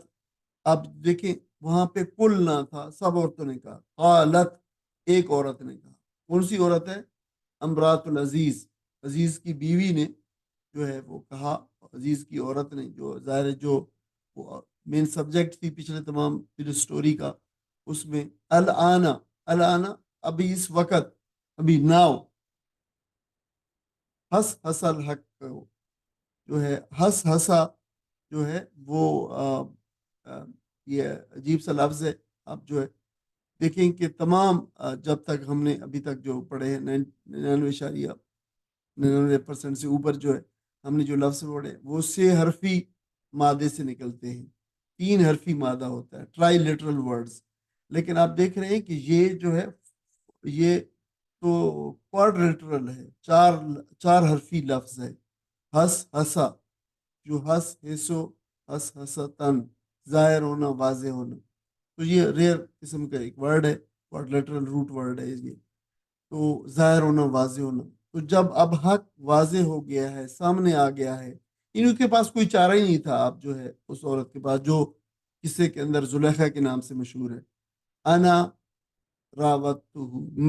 اب دیکھیں وہاں پہ کل نہ تھا، سب عورتوں نے کہا، قالت ایک عورت نے کہا، کون سی عورت ہے، امرات العزیز، عزیز کی بیوی نے جو ہے وہ کہا، عزیز کی عورت نے، جو ظاہر جو مین سبجیکٹ تھی پچھلے تمام سٹوری کا، اس میں الآن، الآن ابھی اس وقت، ابھی ناؤ، ہس حسل حق جو ہے، ہس ہسا جو ہے وہ یہ عجیب سا لفظ ہے۔ اب جو ہے دیکھیں کہ تمام جب تک ہم نے ابھی تک جو پڑھے ہیں 99% سے اوپر جو ہے ہم نے جو لفظ پڑھے وہ 6 حرفی مادے سے نکلتے ہیں، 3 حرفی مادہ ہوتا ہے، ٹرائی لٹرل ورڈز، لیکن آپ دیکھ رہے ہیں کہ یہ جو ہے یہ تو کوارڈریٹرل ہے، 4 حرفی لفظ ہے۔ ہس ہسا، جو ہس ہسو، ہس ہسا ظاہر ہونا، واضح ہونا، تو یہ ریئر قسم کا ایک ورڈ ہے، کوارڈریٹرل روٹ ورڈ ہے یہ، تو ظاہر ہونا، واضح ہونا۔ تو جب اب حق واضح ہو گیا ہے، سامنے آ گیا ہے، ان کے پاس کوئی چارہ ہی نہیں تھا، اب جو ہے اس عورت کے پاس جو قصے کے اندر زلیخا کے نام سے مشہور ہے، انا راوتہ،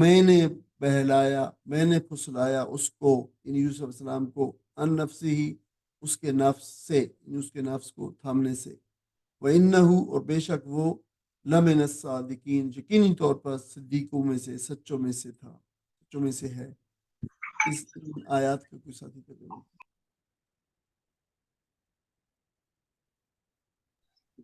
میں نے بہلایا، میں نے پھسلایا اس کو، یعنی یوسف علیہ السلام کو، ان نفسی ہی اس کے نفس سے، یعنی اس کے نفس کو تھامنے سے، وَإِنَّهُ اور بے شک وہ لمن الصادقین یقینی طور پر صدیقوں میں سے، سچوں میں سے تھا، سچوں میں سے ہے۔ اس آیات کا کوئی ساتھی ترجمہ۔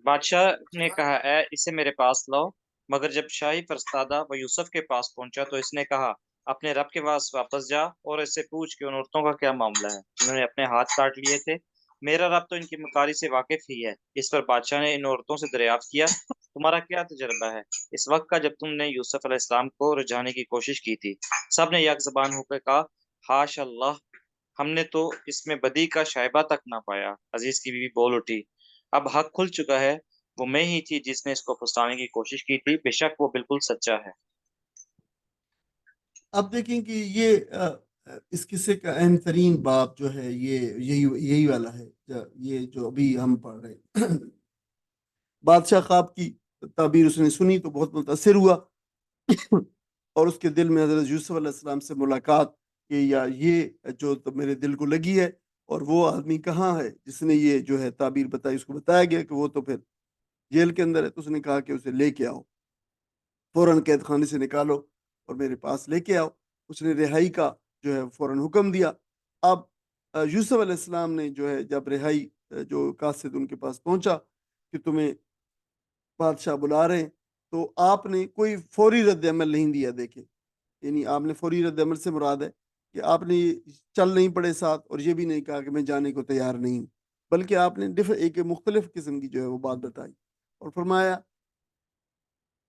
بادشاہ نے کہا اے اسے میرے پاس لاؤ، مگر جب شاہی فرستادہ وہ یوسف کے پاس پہنچا تو اس نے کہا اپنے رب کے پاس واپس جا اور اس سے پوچھ کہ ان عورتوں کا کیا معاملہ ہے جنہوں نے اپنے ہاتھ کاٹ لیے تھے، میرا رب تو ان کی مکاری سے واقف ہی ہے۔ اس پر بادشاہ نے ان عورتوں سے دریافت کیا، تمہارا کیا تجربہ ہے اس وقت کا جب تم نے یوسف علیہ السلام کو رجھانے کی کوشش کی تھی؟ سب نے یک زبان ہو کر کہا، ہاش اللہ، ہم نے تو اس میں بدی کا شائبہ تک نہ پایا۔ عزیز کی بیوی بول اٹھی، اب حق کھل چکا ہے، وہ میں ہی تھی جس نے اس کو پھنسانے کی کوشش کی تھی، بے شک وہ بالکل سچا ہے۔ اب دیکھیں کہ یہ اس قصے کا اہم ترین باب جو ہے یہ یہی والا ہے، یہ جو ابھی ہم پڑھ رہے ہیں۔ بادشاہ خواب کی تعبیر اس نے سنی تو بہت متاثر ہوا اور اس کے دل میں حضرت یوسف علیہ السلام سے ملاقات کہ یا یہ جو تو میرے دل کو لگی ہے، اور وہ آدمی کہاں ہے جس نے یہ جو ہے تعبیر بتائی۔ اس کو بتایا گیا کہ وہ تو پھر جیل کے اندر ہے، تو اس نے کہا کہ اسے لے کے آؤ، فوراً قید خانے سے نکالو اور میرے پاس لے کے آؤ۔ اس نے رہائی کا جو ہے فوراً حکم دیا۔ اب یوسف علیہ السلام نے جو ہے جب رہائی جو قاصد ان کے پاس پہنچا کہ تمہیں بادشاہ بلا رہے ہیں، تو آپ نے کوئی فوری رد عمل نہیں دیا۔ دیکھیں، یعنی آپ نے فوری رد عمل سے مراد ہے کہ آپ نے چل نہیں پڑے ساتھ، اور یہ بھی نہیں کہا کہ میں جانے کو تیار نہیں ہوں، بلکہ آپ نے ایک مختلف قسم کی جو ہے وہ بات بتائی اور فرمایا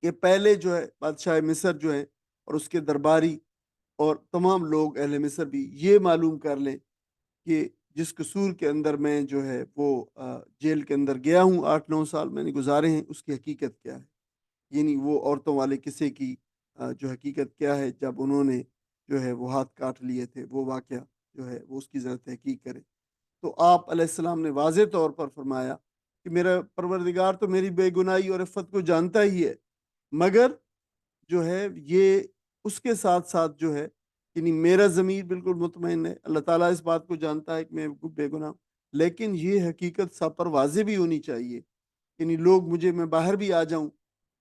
کہ پہلے جو ہے بادشاہ مصر جو ہے اور اس کے درباری اور تمام لوگ اہل مصر بھی یہ معلوم کر لیں کہ جس قصور کے اندر میں جو ہے وہ جیل کے اندر گیا ہوں، 8-9 سال میں نے گزارے ہیں، اس کی حقیقت کیا ہے۔ یعنی وہ عورتوں والے قصے کی جو حقیقت کیا ہے، جب انہوں نے جو ہے وہ ہاتھ کاٹ لیے تھے، وہ واقعہ جو ہے وہ اس کی ذرا تحقیق کرے۔ تو آپ علیہ السلام نے واضح طور پر فرمایا کہ میرا پروردگار تو میری بے گناہی اور عفت کو جانتا ہی ہے، مگر جو ہے یہ اس کے ساتھ ساتھ جو ہے، یعنی میرا ضمیر بالکل مطمئن ہے، اللہ تعالیٰ اس بات کو جانتا ہے کہ میں بے گناہ ہوں، لیکن یہ حقیقت سب پر واضح بھی ہونی چاہیے۔ یعنی لوگ مجھے، میں باہر بھی آ جاؤں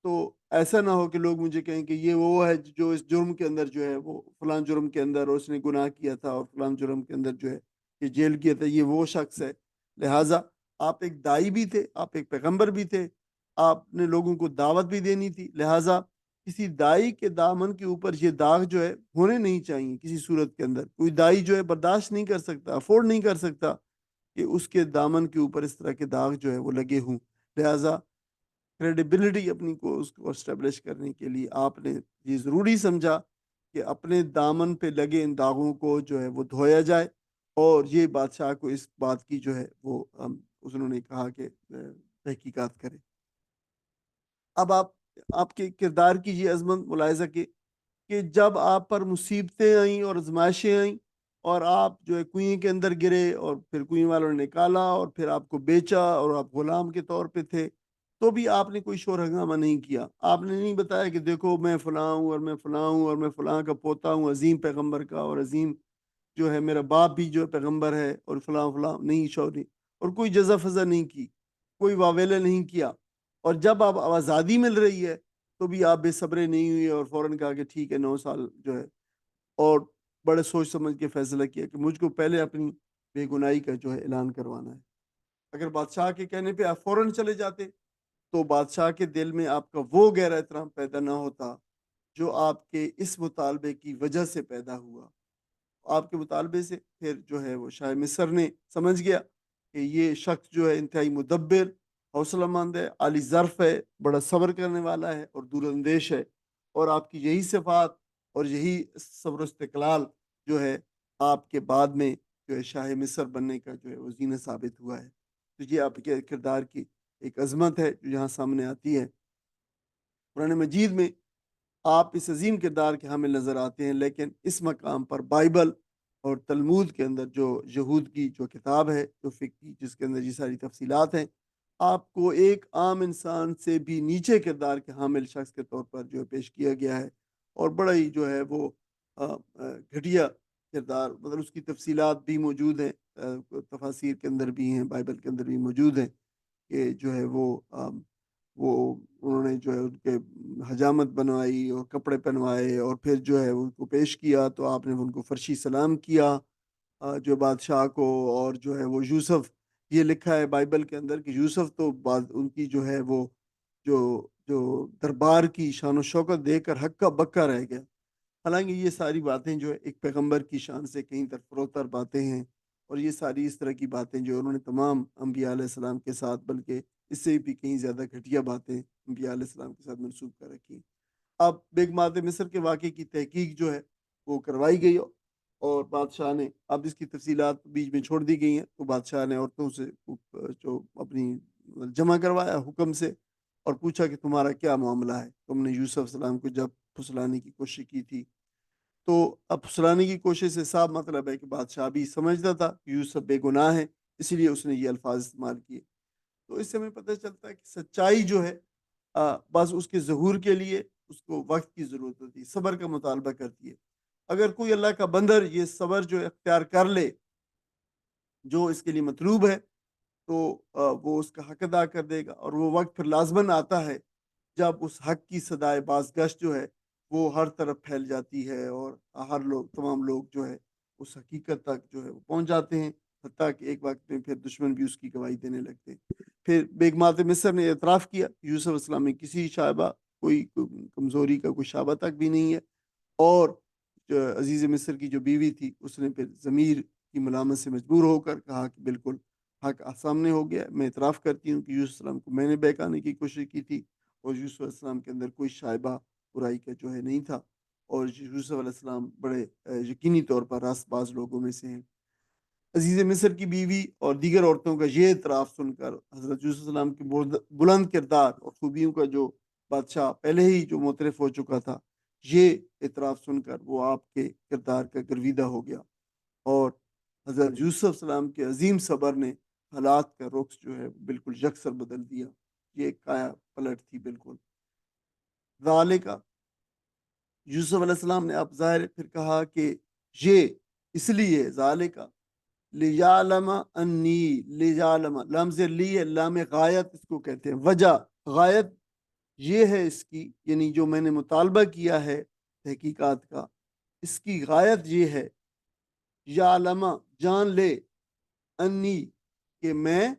تو ایسا نہ ہو کہ لوگ مجھے کہیں کہ یہ وہ ہے جو اس جرم کے اندر جو ہے وہ فلاں جرم کے اندر اور اس نے گناہ کیا تھا، اور فلاں جرم کے اندر جو ہے یہ جیل کیا تھا، یہ وہ شخص ہے۔ لہٰذا آپ ایک دائی بھی تھے، آپ ایک پیغمبر بھی تھے، آپ نے لوگوں کو دعوت بھی دینی تھی، لہٰذا کسی دائی کے دامن کے اوپر یہ داغ جو ہے ہونے نہیں چاہیے کسی صورت کے اندر۔ کوئی دائی جو ہے برداشت نہیں کر سکتا، افورڈ نہیں کر سکتا کہ اس کے دامن کے اوپر اس طرح کے داغ جو ہے وہ لگے ہوں۔ لہٰذا کریڈیبلٹی اپنی کو اس کو اسٹیبلش کرنے کے لیے آپ نے یہ ضروری سمجھا کہ اپنے دامن پہ لگے ان داغوں کو جو ہے وہ دھویا جائے، اور یہ بادشاہ کو اس بات کی جو ہے وہ انہوں نے کہا کہ تحقیقات کرے۔ اب آپ کے کردار کی یہ عظمت ملاحظہ کہ جب آپ پر مصیبتیں آئیں اور آزمائشیں آئیں اور آپ جو ہے کنویں کے اندر گرے، اور پھر کنویں والوں نے نکالا اور پھر آپ کو بیچا اور آپ غلام کے طور پہ تھے، تو بھی آپ نے کوئی شور ہنگامہ نہیں کیا۔ آپ نے نہیں بتایا کہ دیکھو میں فلاں ہوں اور میں فلاں ہوں اور میں فلاں کا پوتا ہوں، عظیم پیغمبر کا، اور عظیم جو ہے میرا باپ بھی جو ہے پیغمبر ہے، اور فلاں فلاں نہیں، شور نہیں، اور کوئی جزا فضا نہیں کی، کوئی واویلا نہیں کیا۔ اور جب آپ آزادی مل رہی ہے تو بھی آپ بے صبرے نہیں ہوئے اور فوراً کہا کہ ٹھیک ہے 9 سال جو ہے، اور بڑے سوچ سمجھ کے فیصلہ کیا کہ مجھ کو پہلے اپنی بے گناہی کا جو ہے اعلان کروانا ہے۔ اگر بادشاہ کے کہنے پہ آپ فوراً چلے جاتے تو بادشاہ کے دل میں آپ کا وہ گہرا احترام پیدا نہ ہوتا جو آپ کے اس مطالبے کی وجہ سے پیدا ہوا۔ آپ کے مطالبے سے پھر جو ہے وہ شاہ مصر نے سمجھ گیا کہ یہ شخص جو ہے انتہائی مدبر، حوصلہ مند ہے، عالی ظرف ہے، بڑا صبر کرنے والا ہے اور دور اندیش ہے، اور آپ کی یہی صفات اور یہی صبر و استقلال جو ہے آپ کے بعد میں جو ہے شاہ مصر بننے کا جو ہے وہ زینہ ثابت ہوا ہے۔ تو یہ آپ کے کردار کی ایک عظمت ہے جو یہاں سامنے آتی ہے۔ قرآن مجید میں آپ اس عظیم کردار کے حامل نظر آتے ہیں، لیکن اس مقام پر بائبل اور تلمود کے اندر جو یہود کی جو کتاب ہے، جو فقہ جس کے اندر یہ ساری تفصیلات ہیں، آپ کو ایک عام انسان سے بھی نیچے کردار کے حامل شخص کے طور پر جو ہے پیش کیا گیا ہے، اور بڑا ہی جو ہے وہ گھٹیا کردار، مطلب اس کی تفصیلات بھی موجود ہیں، تفاسیر کے اندر بھی ہیں، بائبل کے اندر بھی موجود ہیں کہ جو ہے وہ انہوں نے جو ہے ان کے حجامت بنوائی اور کپڑے پہنوائے، اور پھر جو ہے ان کو پیش کیا تو آپ نے ان کو فرشی سلام کیا جو بادشاہ کو، اور جو ہے وہ یوسف، یہ لکھا ہے بائبل کے اندر کہ یوسف تو ان کی جو ہے وہ جو جو دربار کی شان و شوکت دے کر ہکا بکا رہ گیا۔ حالانکہ یہ ساری باتیں جو ہے ایک پیغمبر کی شان سے کہیں در فروتر باتیں ہیں، اور یہ ساری اس طرح کی باتیں جو انہوں نے تمام انبیاء علیہ السلام کے ساتھ، بلکہ اس سے بھی کہیں زیادہ گھٹیا باتیں انبیاء علیہ السلام کے ساتھ منسوب کر رکھی ہیں۔ اب بیگمات مصر کے واقعے کی تحقیق جو ہے وہ کروائی گئی، اور بادشاہ نے، اب اس کی تفصیلات بیچ میں چھوڑ دی گئی ہیں، تو بادشاہ نے عورتوں سے جو اپنی جمع کروایا حکم سے، اور پوچھا کہ تمہارا کیا معاملہ ہے، تم نے یوسف السلام کو جب پھسلانے کی کوشش کی تھی۔ تو اب پھسلانے کی کوشش سے صاف مطلب ہے کہ بادشاہ بھی سمجھتا تھا کہ یوسف بے گناہ ہے، اسی لیے اس نے یہ الفاظ استعمال کیے۔ تو اس سے ہمیں پتہ چلتا ہے کہ سچائی جو ہے بس اس کے ظہور کے لیے اس کو وقت کی ضرورت ہوتی ہے، صبر کا مطالبہ کرتی ہے۔ اگر کوئی اللہ کا بندر یہ صبر جو اختیار کر لے جو اس کے لیے مطلوب ہے، تو وہ اس کا حق ادا کر دے گا، اور وہ وقت پھر لازماً آتا ہے جب اس حق کی صدائے بازگشت جو ہے وہ ہر طرف پھیل جاتی ہے، اور تمام لوگ جو ہے اس حقیقت تک جو ہے وہ پہنچ جاتے ہیں، حتیٰ کہ ایک وقت میں پھر دشمن بھی اس کی گواہی دینے لگتے ہیں۔ پھر بیگمات مصر نے اعتراف کیا یوسف السلام میں کسی شائبہ، کوئی کمزوری کا کوئی شائبہ تک بھی نہیں ہے، اور جو عزیز مصر کی جو بیوی تھی اس نے پھر ضمیر کی ملامت سے مجبور ہو کر کہا کہ بالکل حق سامنے ہو گیا، میں اعتراف کرتی ہوں کہ یوسف السلام کو میں نے بہکانے کی کوشش کی تھی، اور یوسف علیہ السلام کے اندر کوئی شائبہ برائی کا جو ہے نہیں تھا، اور یوسف علیہ السلام بڑے یقینی طور پر راست باز لوگوں میں سے ہیں۔ عزیز مصر کی بیوی اور دیگر عورتوں کا یہ اعتراف سن کر حضرت یوسف السلام کے بلند کردار اور خوبیوں کا جو بادشاہ پہلے ہی جو معترف ہو چکا تھا، یہ اعتراف سن کر وہ آپ کے کردار کا گرویدہ ہو گیا، اور حضرت یوسف السلام کے عظیم صبر نے حالات کا رخ جو ہے بالکل یکسر بدل دیا۔ یہ ایک کایا پلٹ تھی بالکل۔ ذالکہ، یوسف علیہ السلام نے اب ظاہر پھر کہا کہ یہ اس لیے ذالکہ لیعلم انی، لیعلم لمز لی ہے، لام غایت اس کو کہتے ہیں، وجہ غایت یہ ہے اس کی، یعنی جو میں نے مطالبہ کیا ہے تحقیقات کا، اس کی غایت یہ ہے، یعلم جان لے، انی کہ میں،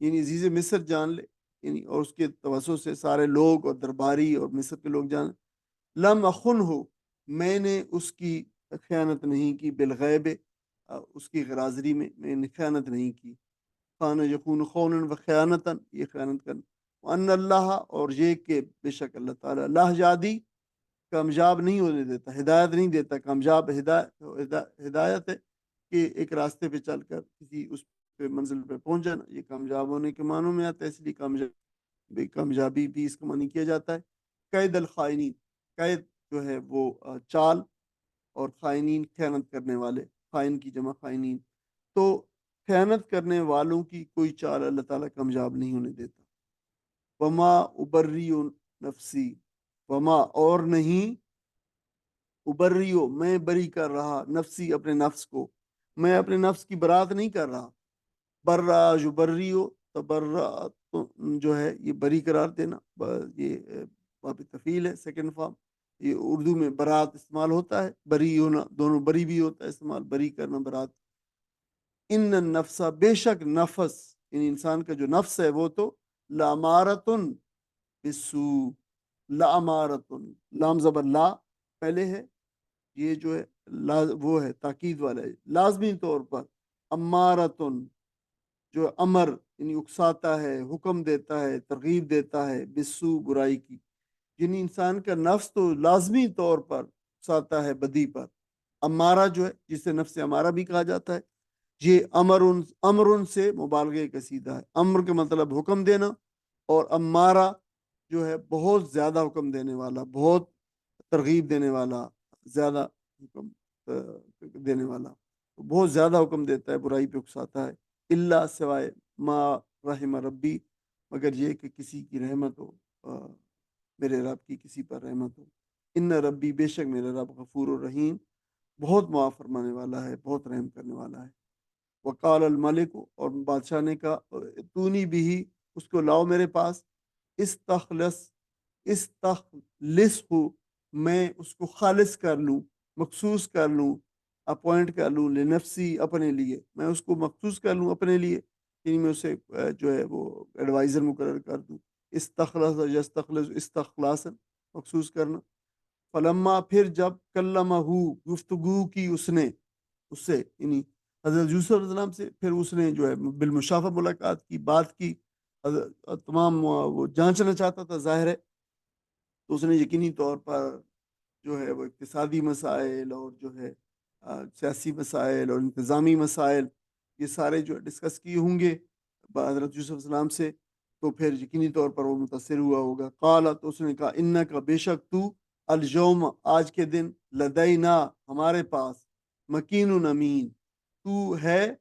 یعنی عزیز مصر جان لے، یعنی اور اس کے توسط سے سارے لوگ اور درباری اور مصر کے لوگ جان، لم اخن ہو، میں نے اس کی خیانت نہیں کی، بالغیب اس کی غرازری میں نے خیانت نہیں کی، خان یقون خون و خیانتاً، یہ خیانت کرنا، وان اللہ، اور یہ کہ بے شک اللہ تعالیٰ لا یہدی، کامیاب نہیں ہونے دیتا، ہدایت نہیں دیتا، کامیاب ہدایت ہے کہ ایک راستے پہ چل کر کسی اس پہ منزل پہ پہنچ جانا، یہ کامیاب ہونے کے معنوں میں آتا ہے، اس لیے کامیابی بھی اس کا معنی کیا جاتا ہے۔ قید الخائنین، قید جو ہے وہ چال، اور خائنین خیانت کرنے والے، خائن کی جمع خائنین، تو خیانت کرنے والوں کی کوئی چال اللہ تعالیٰ کامیاب نہیں ہونے دیتا۔ وما ابری نفسی، وما اور نہیں، ابریو میں بری کر رہا، نفسی اپنے نفس کو، میں اپنے نفس کی برات نہیں کر رہا، برا جو بریو، تبرا جو ہے یہ بری قرار دینا، یہ باب تفعیل ہے، سیکنڈ فارم، یہ اردو میں برات استعمال ہوتا ہے، بری ہونا، دونوں بری بھی ہوتا ہے استعمال، بری کرنا برات۔ ان النفس، بے شک نفس، یعنی انسان کا جو نفس ہے وہ تو لامارتن بالسوء، لامارتن، لام زبر لا پہلے ہے، یہ جو ہے وہ ہے تاکید والا ہے، لازمی طور پر، امارتن جو امر یعنی اکساتا ہے، حکم دیتا ہے، ترغیب دیتا ہے، بالسوء برائی کی، یعنی انسان کا نفس تو لازمی طور پر اکساتا ہے بدی پر۔ امارہ جو ہے جسے نفس امارہ بھی کہا جاتا ہے، یہ امر سے مبالغے کا سیدھا ہے، امر کا مطلب حکم دینا، اور امارہ جو ہے بہت زیادہ حکم دینے والا، بہت ترغیب دینے والا، زیادہ حکم دینے والا، بہت زیادہ حکم دیتا ہے، برائی پہ اکساتا ہے، اللہ سوائے ما رحم ربی، مگر یہ کہ کسی کی رحمت ہو، میرے رب کی کسی پر رحمت ہو، ان ربی بے شک میرا رب غفور الرحیم، بہت معاف فرمانے والا ہے، بہت رحم کرنے والا ہے۔ وقال الملک، اور بادشاہ نے کہا، تونی بھی، اس کو لاؤ میرے پاس، استخلص ہو، میں اس کو خالص کر لوں، مخصوص کر لوں، اپوائنٹ کر لوں، لنفسی اپنے لیے، میں اس کو مخصوص کر لوں اپنے لیے، یعنی میں اسے جو ہے وہ ایڈوائزر مقرر کر دوں، یستخلص استخلاص مخصوص کرنا۔ فلما، پھر جب کلمہ گفتگو کی اس نے اس سے، یعنی حضرت یوسف علیہ السلام سے پھر اس نے جو ہے بالمشافہ ملاقات کی، بات کی، تمام وہ جانچنا چاہتا تھا ظاہر ہے، تو اس نے یقینی طور پر جو ہے وہ اقتصادی مسائل اور جو ہے سیاسی مسائل اور انتظامی مسائل یہ سارے جو ڈسکس کیے ہوں گے حضرت یوسف علیہ السلام سے، تو پھر یقینی طور پر وہ متاثر ہوا ہوگا۔ قال، تو اس نے کہا انک، بے شک تو، الجوم، آج کے دن، لدینا، ہمارے پاس، مکین امین، تو ہے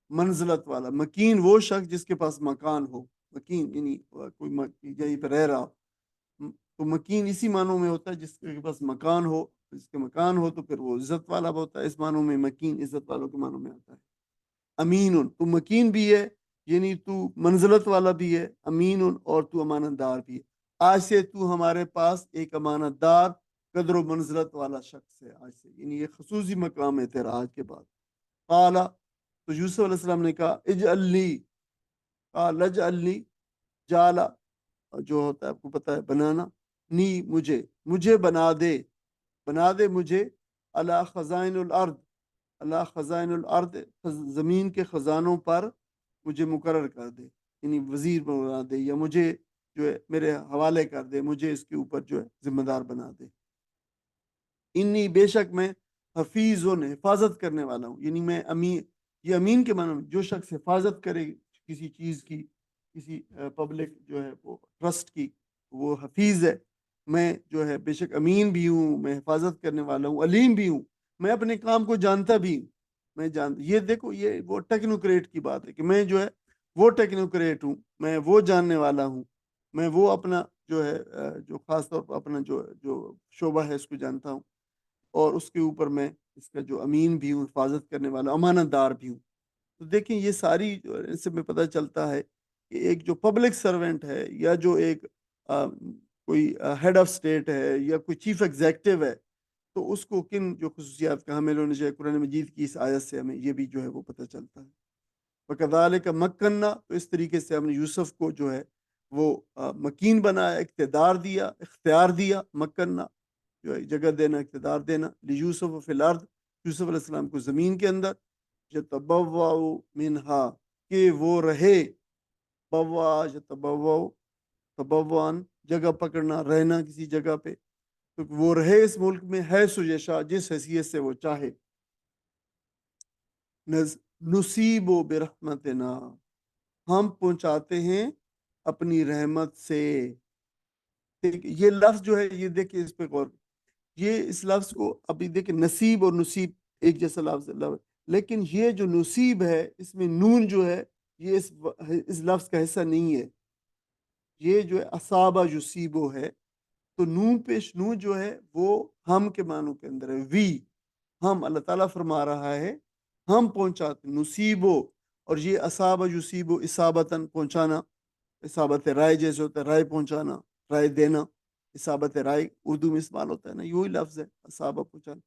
منزلت والا۔ مکین وہ شخص جس کے پاس مکان ہو، مکین یعنی کوئی یہیں پہ رہ رہا، تو مکین اسی معنوں میں ہوتا ہے جس کے پاس مکان ہو، جس کے مکان ہو تو پھر وہ عزت والا ہوتا ہے، اس معنوں میں مکین عزت والوں کے معنوں میں آتا ہے۔ امین، تو مکین بھی ہے یعنی تو منزلت والا بھی ہے، امین، اور تو امانت دار بھی ہے۔ آج سے تو ہمارے پاس ایک امانت دار، قدر و منزلت والا شخص ہے آج سے، یعنی یہ خصوصی مقام ہے تیرا آج کے بعد۔ قال، تو یوسف علیہ السلام نے کہا اجعل لی، قال اجعل لی، جالا جو ہوتا ہے آپ کو پتہ ہے بنانا، نی مجھے بنا دے مجھے، علی خزائن الارض، اللہ خزائن الارض، زمین کے خزانوں پر مجھے مقرر کر دے، یعنی وزیر بنا دے، یا مجھے جو ہے میرے حوالے کر دے، مجھے اس کے اوپر جو ہے ذمہ دار بنا دے۔ انی، بے شک میں، حفیظ، حفاظت کرنے والا ہوں، یعنی میں امین، یہ امین کے معنی میں جو شخص حفاظت کرے کسی چیز کی، کسی پبلک جو ہے وہ ٹرسٹ کی، وہ حفیظ ہے۔ میں جو ہے بے شک امین بھی ہوں، میں حفاظت کرنے والا ہوں، علیم بھی ہوں، میں اپنے کام کو جانتا بھی ہوں، یہ دیکھو یہ وہ ٹیکنوکریٹ کی بات ہے کہ میں جو ہے وہ ٹیکنوکریٹ ہوں، میں وہ جاننے والا ہوں، میں وہ اپنا جو ہے جو خاص طور پر اپنا جو شعبہ ہے اس کو جانتا ہوں، اور اس کے اوپر میں اس کا جو امین بھی ہوں، حفاظت کرنے والا، امانت دار بھی ہوں۔ تو دیکھیں یہ ساری اس سے میں پتہ چلتا ہے کہ ایک جو پبلک سرونٹ ہے، یا جو ایک کوئی ہیڈ آف اسٹیٹ ہے، یا کوئی چیف ایگزیکٹو ہے، تو اس کو کن جو خصوصیات کا حامل ہونا چاہیے، قرآن مجید کی اس آیت سے ہمیں یہ بھی جو ہے وہ پتہ چلتا ہے۔ وَكَذَلِكَ مَكَّنَّا، تو اس طریقے سے ہم نے یوسف کو جو ہے وہ مکین بنایا، اقتدار دیا، اختیار دیا، مکنا جو ہے جگہ دینا، اقتدار دینا، لیوسف فی الارض، یوسف علیہ السلام کو زمین کے اندر، یتبوأ منہا، کہ وہ رہے، بوا یتبوأ، تبوان جگہ پکڑنا، رہنا کسی جگہ پہ، تو وہ رہے اس ملک میں، حیث یشاء، جس حیثیت سے وہ چاہے، نصیب برحمتنا، ہم پہنچاتے ہیں اپنی رحمت سے۔ یہ لفظ جو ہے یہ دیکھیں اس پہ غور، یہ اس لفظ کو ابھی دیکھیں، نصیب اور نصیب ایک جیسا لفظ، لیکن یہ جو نصیب ہے اس میں نون جو ہے یہ اس لفظ کا حصہ نہیں ہے، یہ جو ہے اصابہ یصیبو ہے، تو نون پیش نون جو ہے وہ ہم کے معنوں کے اندر ہے، وی، ہم، اللہ تعالیٰ فرما رہا ہے ہم پہنچاتے، نصیبو، اور یہ اصابہ یصیبو، اصابتاً پہنچانا، اصابت رائے جیسے ہوتا ہے، رائے پہنچانا، رائے دینا، اصابت رائے اردو میں استعمال ہوتا ہے نا، یہی لفظ ہے اصابہ، پہنچانا۔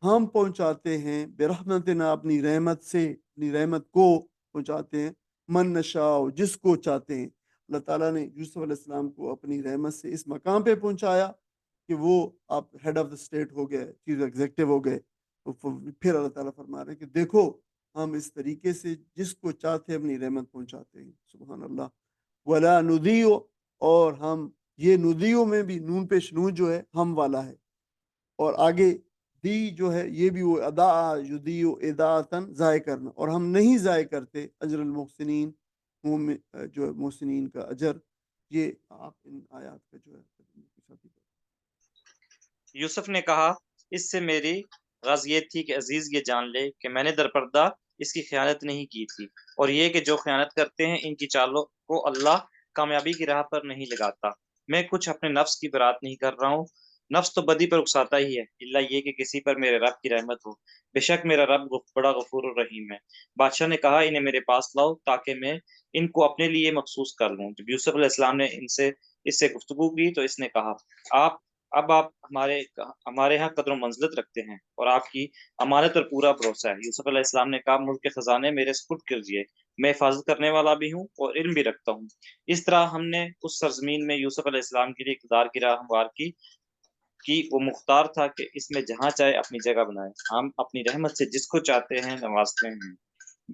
ہم پہنچاتے ہیں برحمتنا، اپنی رحمت سے، اپنی رحمت کو پہنچاتے ہیں، من نشاء، جس کو چاہتے ہیں۔ اللہ تعالیٰ نے یوسف علیہ السلام کو اپنی رحمت سے اس مقام پہ پہنچایا کہ وہ آپ ہیڈ آف دا اسٹیٹ ہو گئے، چیف ایگزیکٹو ہو گئے، تو پھر اللہ تعالیٰ فرما رہے ہیں کہ دیکھو ہم اس طریقے سے جس کو چاہتے اپنی رحمت پہنچاتے ہیں، سبحان اللہ۔ ولا ندیو، اور ہم، یہ ندیو میں بھی نون پیش نون جو ہے ہم والا ہے، اور آگے دی جو ہے یہ بھی وہ ادا، یدیو اداعتن، ضائع کرنا، اور ہم نہیں ضائع کرتے اجر المحسنین، جو ہے محسنین کا اجر۔ یہ آپ ان آیات کا جو ہے یوسف نے کہا اس سے میری غرض یہ تھی کہ عزیز یہ جان لے کہ میں نے درپردہ اس کی خیانت نہیں کی تھی، اور یہ کہ جو خیانت کرتے ہیں ان کی چالوں کو اللہ کامیابی کی راہ پر نہیں لگاتا۔ میں کچھ اپنے نفس کی برات نہیں کر رہا ہوں، نفس تو بدی پر اکساتا ہی ہے، اللہ یہ کہ کسی پر میرے رب کی رحمت ہو، بے شک میرا رب بڑا غفور الرحیم ہے۔ بادشاہ نے کہا انہیں میرے پاس لاؤ تاکہ میں ان کو اپنے لیے مخصوص کر لوں۔ جب یوسف علیہ السلام نے اس سے گفتگو کی تو اس نے کہا اب آپ ہمارے ہاں قدر و منزلت رکھتے ہیں اور آپ کی امانت پر پورا بھروسہ ہے۔ یوسف علیہ السلام نے کہا ملک کے خزانے میرے سپرد کر دیے، میں حفاظت کرنے والا بھی ہوں اور علم بھی رکھتا ہوں۔ اس طرح ہم نے اس سرزمین میں یوسف علیہ السلام کے لیے اقتدار کی راہ ہموار کی وہ مختار تھا کہ اس میں جہاں چاہے اپنی جگہ بنائے، ہم اپنی رحمت سے جس کو چاہتے ہیں نوازتے ہیں۔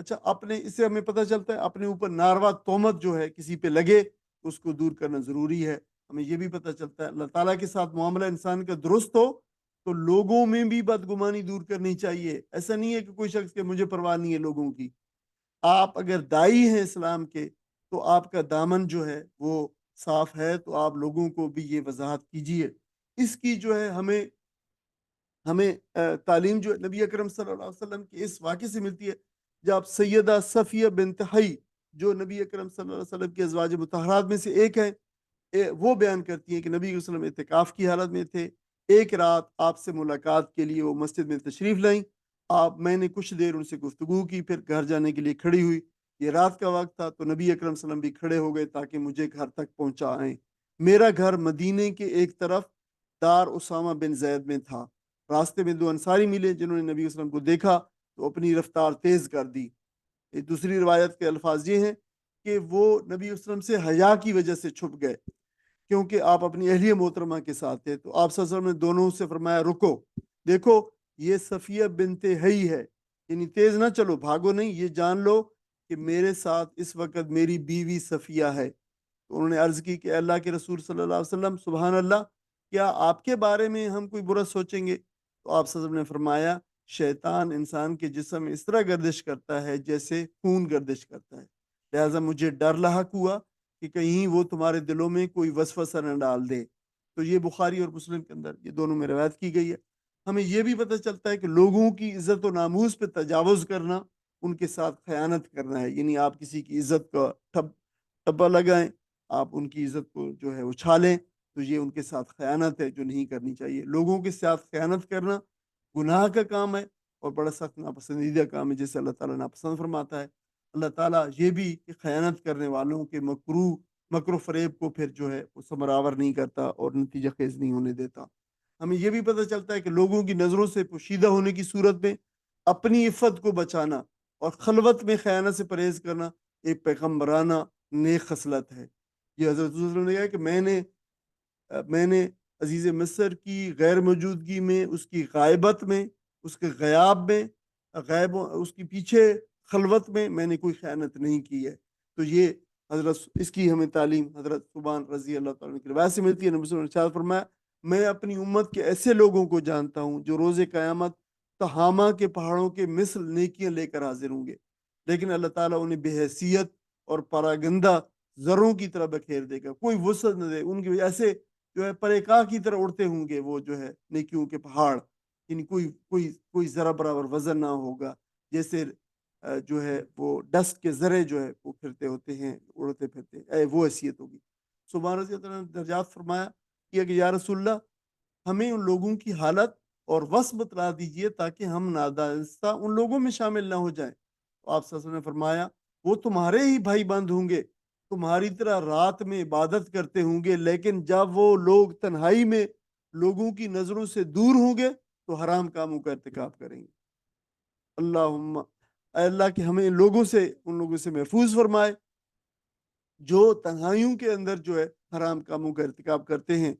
اچھا اپنے اس سے ہمیں پتہ چلتا ہے اپنے اوپر ناروا تہمت جو ہے کسی پہ لگے تو اس کو دور کرنا ضروری ہے. ہمیں یہ بھی پتہ چلتا ہے اللہ تعالیٰ کے ساتھ معاملہ انسان کا درست ہو تو لوگوں میں بھی بدگمانی دور کرنی چاہیے. ایسا نہیں ہے کہ کوئی شخص کہ مجھے پرواہ نہیں ہے لوگوں کی. آپ اگر دائی ہیں اسلام کے تو آپ کا دامن جو ہے وہ صاف ہے تو آپ لوگوں کو بھی یہ وضاحت کیجیے. اس کی جو ہے ہمیں تعلیم جو نبی اکرم صلی اللہ علیہ وسلم کے اس واقعے سے ملتی ہے جب سیدہ صفیہ بنت حی جو نبی اکرم صلی اللہ علیہ وسلم کے ازواج مطہرات میں سے ایک ہے وہ بیان کرتی ہیں کہ نبی صلی اللہ علیہ وسلم اعتکاف کی حالت میں تھے. ایک رات آپ سے ملاقات کے لیے وہ مسجد میں تشریف لائیں. میں نے کچھ دیر ان سے گفتگو کی پھر گھر جانے کے لیے کھڑی ہوئی. یہ رات کا وقت تھا تو نبی اکرم صلی اللہ علیہ وسلم بھی کھڑے ہو گئے تاکہ مجھے گھر تک پہنچائیں. میرا گھر مدینے کے ایک طرف دار اسامہ بن زید میں تھا. راستے میں 2 انصاری ملے جنہوں نے نبی صلی اللہ علیہ وسلم کو دیکھا تو اپنی رفتار تیز کر دی. دوسری روایت کے الفاظ یہ ہیں کہ وہ نبی صلی اللہ علیہ وسلم سے حیا کی وجہ سے چھپ گئے کیونکہ آپ اپنی اہلیہ محترمہ کے ساتھ تھے. تو آپ صلی اللہ علیہ وسلم نے دونوں سے فرمایا رکو دیکھو یہ صفیہ بنت حی ہے, یعنی تیز نہ چلو بھاگو نہیں, یہ جان لو کہ میرے ساتھ اس وقت میری بیوی صفیہ ہے. تو انہوں نے عرض کی کہ اللہ کے رسول صلی اللہ علیہ وسلم سبحان اللہ کیا آپ کے بارے میں ہم کوئی برا سوچیں گے؟ تو آپ صلی اللہ علیہ وسلم نے فرمایا شیطان انسان کے جسم میں اس طرح گردش کرتا ہے جیسے خون گردش کرتا ہے, لہٰذا مجھے ڈر لاحق ہوا کہ کہیں وہ تمہارے دلوں میں کوئی وسوسہ نہ ڈال دے. تو یہ بخاری اور مسلم کے اندر یہ دونوں میں روایت کی گئی ہے. ہمیں یہ بھی پتہ چلتا ہے کہ لوگوں کی عزت و ناموس پہ تجاوز کرنا ان کے ساتھ خیانت کرنا ہے. یعنی آپ کسی کی عزت کا ٹھپا لگائیں, آپ ان کی عزت کو جو ہے اچھالیں تو یہ ان کے ساتھ خیانت ہے جو نہیں کرنی چاہیے. لوگوں کے ساتھ خیانت کرنا گناہ کا کام ہے اور بڑا سخت ناپسندیدہ کام ہے جسے اللہ تعالیٰ ناپسند فرماتا ہے. اللہ تعالیٰ یہ بھی کہ خیانت کرنے والوں کے مکر و فریب کو پھر جو ہے وہ ثمرآور نہیں کرتا اور نتیجہ خیز نہیں ہونے دیتا. ہمیں یہ بھی پتہ چلتا ہے کہ لوگوں کی نظروں سے پوشیدہ ہونے کی صورت میں اپنی عفت کو بچانا اور خلوت میں خیانت سے پرہیز کرنا ایک پیغمبرانہ نیک خصلت ہے. یہ حضرت رسول اللہ نے کہا کہ میں نے عزیز مصر کی غیر موجودگی میں, اس کی غائبت میں, اس کے غیاب میں, اس کی پیچھے خلوت میں نے کوئی خیانت نہیں کی ہے. تو یہ حضرت اس کی ہمیں تعلیم حضرت ثوبان رضی اللہ تعالیٰ کی روایت سے ملتی ہے. نبی صلی اللہ علیہ وسلم نے ارشاد فرمایا میں اپنی امت کے ایسے لوگوں کو جانتا ہوں جو روز قیامت تہامہ کے پہاڑوں کے مثل نیکیاں لے کر حاضر ہوں گے, لیکن اللہ تعالیٰ انہیں بے حیثیت اور پراگندہ ذروں کی طرح بکھیر دے گا, کوئی وسعت نہ دے. ان کے ایسے جو ہے پریکاہ کی طرح اڑتے ہوں گے وہ جو ہے نیکیوں کے پہاڑ, یعنی کوئی ذرا برابر وزن نہ ہوگا, جیسے جو ہے وہ ڈسٹ کے ذرے جو ہے وہ پھرتے ہوتے ہیں اڑتے پھرتے وہ حیثیت ہوگی. سبحان رضی اللہ نے درجات فرمایا کہ یا رسول اللہ ہمیں ان لوگوں کی حالت اور وصف بتلا دیجئے تاکہ ہم نادانستہ ان لوگوں میں شامل نہ ہو جائیں. تو آپ صلی اللہ علیہ وسلم نے فرمایا وہ تمہارے ہی بھائی بند ہوں گے, تمہاری طرح رات میں عبادت کرتے ہوں گے, لیکن جب وہ لوگ تنہائی میں لوگوں کی نظروں سے دور ہوں گے تو حرام کاموں کا ارتکاب کریں گے. اللہم اے اللہ کہ ہمیں ان لوگوں سے محفوظ فرمائے جو تنہائیوں کے اندر جو ہے حرام کاموں کا ارتکاب کرتے ہیں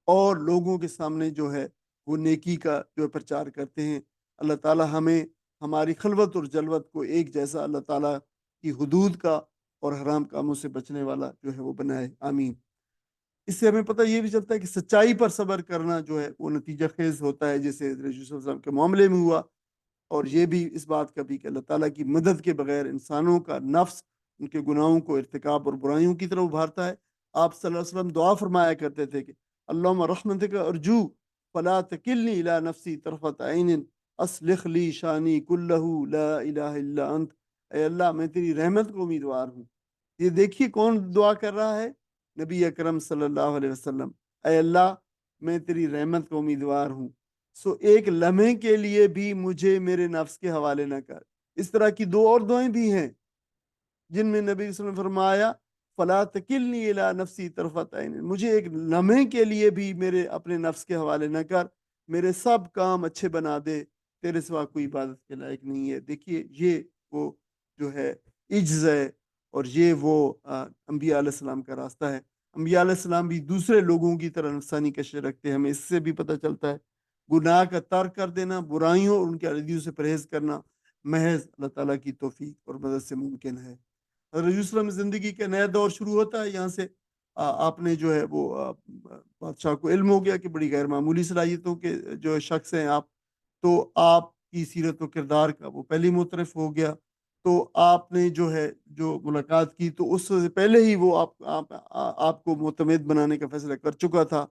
اور لوگوں کے سامنے جو ہے وہ نیکی کا جو ہے پرچار کرتے ہیں. اللہ تعالیٰ ہمیں ہماری خلوت اور جلوت کو ایک جیسا اللہ تعالیٰ کی حدود کا اور حرام کاموں سے بچنے والا جو ہے وہ بنائے, آمین. اس سے ہمیں پتہ یہ بھی چلتا ہے کہ سچائی پر صبر کرنا جو ہے وہ نتیجہ خیز ہوتا ہے, جیسے حضرت یوسف علیہ السلام کے معاملے میں ہوا. اور یہ بھی اس بات کا بھی کہ اللہ تعالیٰ کی مدد کے بغیر انسانوں کا نفس ان کے گناہوں کو ارتکاب اور برائیوں کی طرف ابھارتا ہے. آپ صلی اللہ علیہ وسلم دعا فرمایا کرتے تھے کہ اللہم رحمتک ارجو فلا تکلنی الی نفسی طرفت عین اصلح لی شانی کلہ لا الہ الا انت. اے اللہ میں تیری رحمت کو امیدوار ہوں. یہ دیکھیے کون دعا کر رہا ہے, نبی اکرم صلی اللہ علیہ وسلم. اے اللہ میں تیری رحمت کو امیدوار ہوں, سو ایک لمحے کے لیے بھی مجھے میرے نفس کے حوالے نہ کر. اس طرح کی 2 اور دعائیں بھی ہیں جن میں نبی صلی اللہ علیہ وسلم نے فرمایا فلا تکلنی الی نفسی طرفت عین, مجھے ایک لمحے کے لیے بھی میرے اپنے نفس کے حوالے نہ کر, میرے سب کام اچھے بنا دے, تیرے سوا کوئی عبادت کے لائق نہیں ہے. دیکھیے یہ وہ جو ہے عجز ہے اور یہ وہ انبیاء علیہ السلام کا راستہ ہے. انبیاء علیہ السلام بھی دوسرے لوگوں کی طرح نفسانی کشش رکھتے ہیں. ہمیں اس سے بھی پتہ چلتا ہے گناہ کا ترک کر دینا, برائیوں اور ان کے عدیوں سے پرہیز کرنا محض اللہ تعالیٰ کی توفیق اور مدد سے ممکن ہے۔ حضرت یوسف علیہ السلام زندگی کا نیا دور شروع ہوتا ہے یہاں سے۔ آپ نے جو ہے وہ بادشاہ کو علم ہو گیا کہ بڑی غیر معمولی صلاحیتوں کے جو شخص ہیں آپ، تو آپ کی سیرت و کردار کا وہ پہلے متعارف ہو گیا۔ تو آپ نے جو ہے جو ملاقات کی تو اس سے پہلے ہی وہ آپ کو معتمد بنانے کا فیصلہ کر چکا تھا،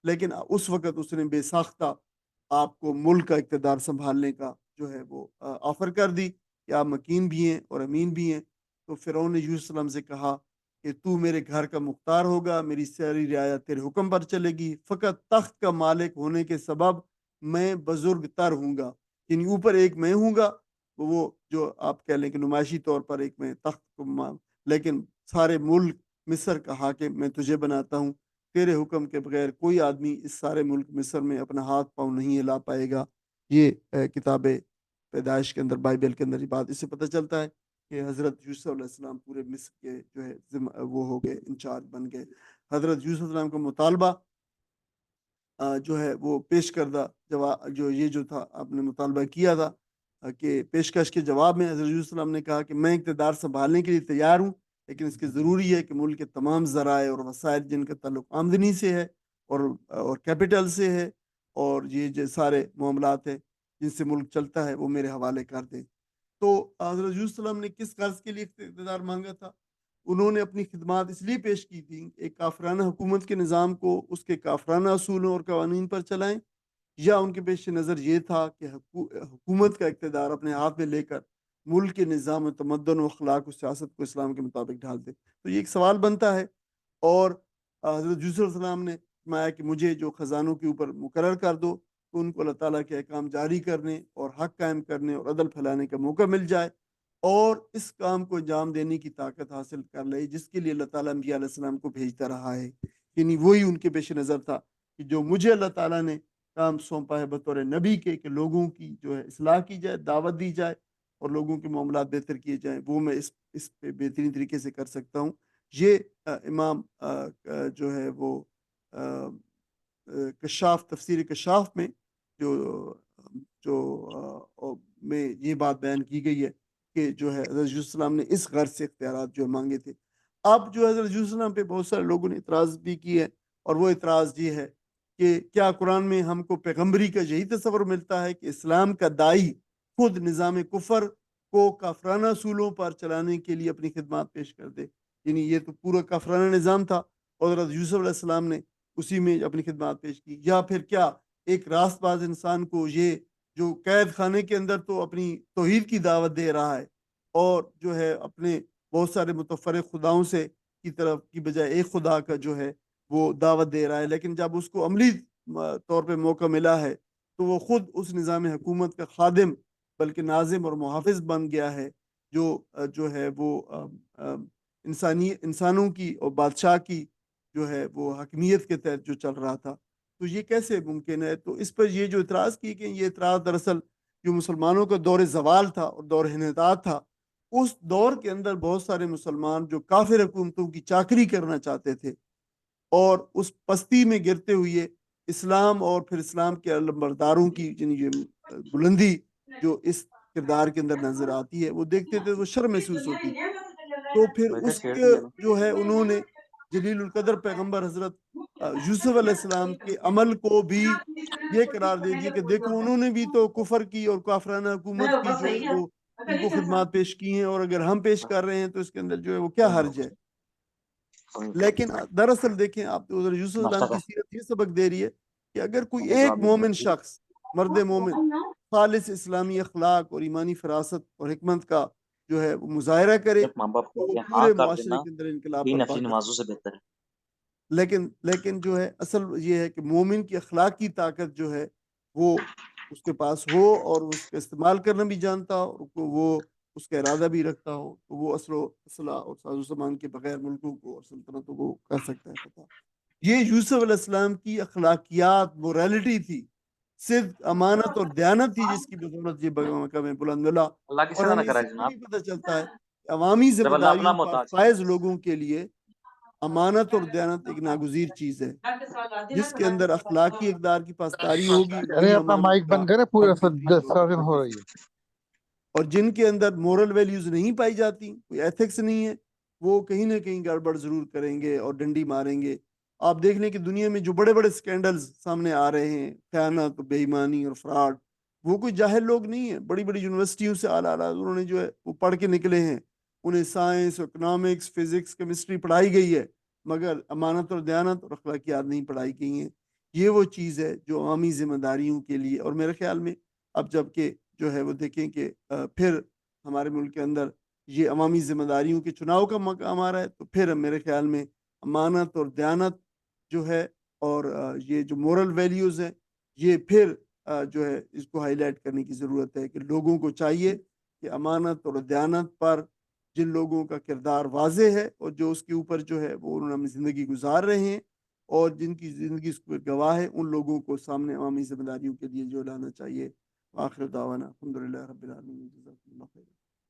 لیکن اس وقت اس نے بے ساختہ آپ کو ملک کا اقتدار سنبھالنے کا جو ہے وہ آفر کر دی کہ آپ مکین بھی ہیں اور امین بھی ہیں۔ تو فرعون نے یوسف السلام سے کہا کہ تو میرے گھر کا مختار ہوگا، میری ساری رعایت تیرے حکم پر چلے گی، فقط تخت کا مالک ہونے کے سبب میں بزرگ تر ہوں گا، یعنی اوپر ایک میں ہوں گا، وہ جو آپ کہہ لیں کہ نمائشی طور پر ایک میں تخت کو، لیکن سارے ملک مصر کا حاکم میں تجھے بناتا ہوں، تیرے حکم کے بغیر کوئی آدمی اس سارے ملک مصر میں اپنا ہاتھ پاؤں نہیں ہلا پائے گا۔ یہ کتاب پیدائش کے اندر، بائبل کے اندر یہ بات، اس سے پتہ چلتا ہے کہ حضرت یوسف علیہ السلام پورے مصر کے جو ہے وہ ہو گئے، انچارج بن گئے۔ حضرت یوسف علیہ السلام کا مطالبہ جو ہے وہ پیش کردہ جواب، جو یہ جو تھا آپ نے مطالبہ کیا تھا کہ پیشکش کے جواب میں حضرت یوسف علیہ السلام نے کہا کہ میں اقتدار سنبھالنے کے لیے تیار ہوں، لیکن اس کے ضروری ہے کہ ملک کے تمام ذرائع اور وسائل جن کا تعلق آمدنی سے ہے اور کیپٹل سے ہے اور یہ جو سارے معاملات ہیں جن سے ملک چلتا ہے وہ میرے حوالے کر دیں۔ تو حضرت یوسف علیہ السلام نے کس غرض کے لیے اقتدار مانگا تھا؟ انہوں نے اپنی خدمات اس لیے پیش کی تھی ایک کافرانہ حکومت کے نظام کو اس کے کافرانہ اصولوں اور قوانین پر چلائیں، یا ان کے پیش نظر یہ تھا کہ حکومت کا اقتدار اپنے ہاتھ میں لے کر ملک کے نظام و تمدن و اخلاق و سیاست کو اسلام کے مطابق ڈھال دے۔ تو یہ ایک سوال بنتا ہے، اور حضرت یوسف علیہ السلام نے فرمایا کہ مجھے جو خزانوں کے اوپر مقرر کر دو تو ان کو اللہ تعالیٰ کے احکام جاری کرنے اور حق قائم کرنے اور عدل پھیلانے کا موقع مل جائے، اور اس کام کو انجام دینے کی طاقت حاصل کر لے جس کے لیے اللہ تعالیٰ انبیاء علیہ السلام کو بھیجتا رہا ہے۔ یعنی وہی ان کے پیش نظر تھا کہ جو مجھے اللہ تعالیٰ نے کام سونپا ہے بطور نبی کے کہ لوگوں کی جو ہے اصلاح کی جائے، دعوت دی جائے اور لوگوں کے معاملات بہتر کیے جائیں، وہ میں اس پہ بہترین طریقے سے کر سکتا ہوں۔ یہ امام جو ہے وہ کشاف، تفسیر کشاف میں جو میں یہ بات بیان کی گئی ہے کہ جو ہے حضرت یوسف السلام نے اس غرض سے اختیارات جو مانگے تھے۔ اب جو حضرت یوسف السلام پہ بہت سارے لوگوں نے اعتراض بھی کی ہے، اور وہ اعتراض یہ ہے کہ کیا قرآن میں ہم کو پیغمبری کا یہی تصور ملتا ہے کہ اسلام کا داعی خود نظام کفر کو کافرانہ اصولوں پر چلانے کے لیے اپنی خدمات پیش کر دے؟ یعنی یہ تو پورا کافرانہ نظام تھا اور حضرت یوسف علیہ السلام نے اسی میں اپنی خدمات پیش کی، یا پھر کیا ایک راست باز انسان کو یہ جو قید خانے کے اندر تو اپنی توحید کی دعوت دے رہا ہے اور جو ہے اپنے بہت سارے متفرق خداؤں سے کی طرف کی بجائے ایک خدا کا جو ہے وہ دعوت دے رہا ہے، لیکن جب اس کو عملی طور پہ موقع ملا ہے تو وہ خود اس نظام حکومت کا خادم بلکہ ناظم اور محافظ بن گیا ہے، جو ہے وہ انسانوں کی اور بادشاہ کی جو ہے وہ حکمیت کے تحت جو چل رہا تھا۔ تو یہ کیسے ممکن ہے؟ تو اس پر یہ جو اعتراض کی کہ یہ اعتراض دراصل جو مسلمانوں کا دور زوال تھا اور دور انحطاط تھا، اس دور کے اندر بہت سارے مسلمان جو کافر حکومتوں کی چاکری کرنا چاہتے تھے اور اس پستی میں گرتے ہوئے اسلام اور پھر اسلام کے علمبرداروں کی بلندی جو اس کردار کے اندر نظر آتی ہے وہ دیکھتے تھے، وہ شرم محسوس ہوتی تھی۔ تو پھر اس کے جو ہے انہوں نے جلیل القدر پیغمبر حضرت یوسف علیہ السلام کے عمل کو بھی یہ قرار دے دیا کہ دیکھو انہوں نے بھی تو کفر کی اور کافرانہ حکومت کی جو ہے وہ ان کو خدمات پیش کی ہیں، اور اگر ہم پیش کر رہے ہیں تو اس کے اندر جو ہے وہ کیا حرج ہے؟ لیکن دراصل دیکھیں آپ تو حضرت یوسف علیہ السلام کی سیرت یہ سبق دے رہی ہے کہ اگر کوئی ایک مومن شخص، مرد مومن، خالص اسلامی اخلاق اور ایمانی فراست اور حکمت کا جو ہے وہ مظاہرہ کرے تو وہ پورے معاشرے کے اندر انقلاب برپا کر سکے۔ لیکن جو ہے اصل یہ ہے کہ مومن کی اخلاق کی طاقت جو ہے وہ اس کے پاس ہو اور اس کا استعمال کرنا بھی جانتا ہو، وہ اس کا ارادہ بھی رکھتا ہو، تو وہ اصل و اصلاح اور ساز و سامان کے بغیر ملکوں کو اور سلطنتوں کو کر سکتا ہے فتح۔ یہ یوسف علیہ السلام کی اخلاقیات، موریلٹی تھی، صدق، امانت اور دیانت تھی جس کی بدولت یہ مقام بلند ملا۔ اور ہمیں اس سے بھی پتہ چلتا ہے کہ عوامی ذمہ داریوں پر فائز لوگوں کے لیے امانت اور دیانت ایک ناگزیر چیز ہے، جس کے اندر اخلاقی اقدار کی پاسداری ہوگی، ارے وہی اپنا امانت مائک کا بند کرے، پورے حق بھی سرن ہو رہی ہے۔ اور جن کے اندر مورل ویلیوز نہیں پائی جاتی، کوئی ایتھکس نہیں ہے، وہ کہیں نہ کہیں گڑبڑ ضرور کریں گے اور ڈنڈی ماریں گے۔ آپ دیکھ لیں کہ دنیا میں جو بڑے بڑے سکینڈلز سامنے آ رہے ہیں، خیانت، بے ایمانی اور فراڈ، وہ کوئی جاہل لوگ نہیں ہیں، بڑی بڑی یونیورسٹیوں سے اعلیٰ انہوں نے جو ہے وہ پڑھ کے نکلے ہیں، انہیں سائنس، اکنامکس، فزکس، کیمسٹری پڑھائی گئی ہے، مگر امانت اور دیانت اور اخلاقیات نہیں پڑھائی گئی ہیں۔ یہ وہ چیز ہے جو عوامی ذمہ داریوں کے لیے، اور میرے خیال میں اب جب کہ جو ہے وہ دیکھیں کہ پھر ہمارے ملک کے اندر یہ عوامی ذمہ داریوں کے چناؤ کا مقام آ رہا ہے، تو پھر میرے خیال میں امانت اور دیانت جو ہے، اور یہ جو مورل ویلیوز ہیں، یہ پھر جو ہے اس کو ہائی لائٹ کرنے کی ضرورت ہے کہ لوگوں کو چاہیے کہ امانت اور دیانت پر جن لوگوں کا کردار واضح ہے اور جو اس کے اوپر جو ہے وہ انہوں نے اپنی زندگی گزار رہے ہیں اور جن کی زندگی اس پر گواہ ہے، ان لوگوں کو سامنے عوامی ذمہ داریوں کے لیے جو لانا چاہیے۔ آخر دعوانا الحمدللہ رب العالمین، جزاکم اللہ خیر۔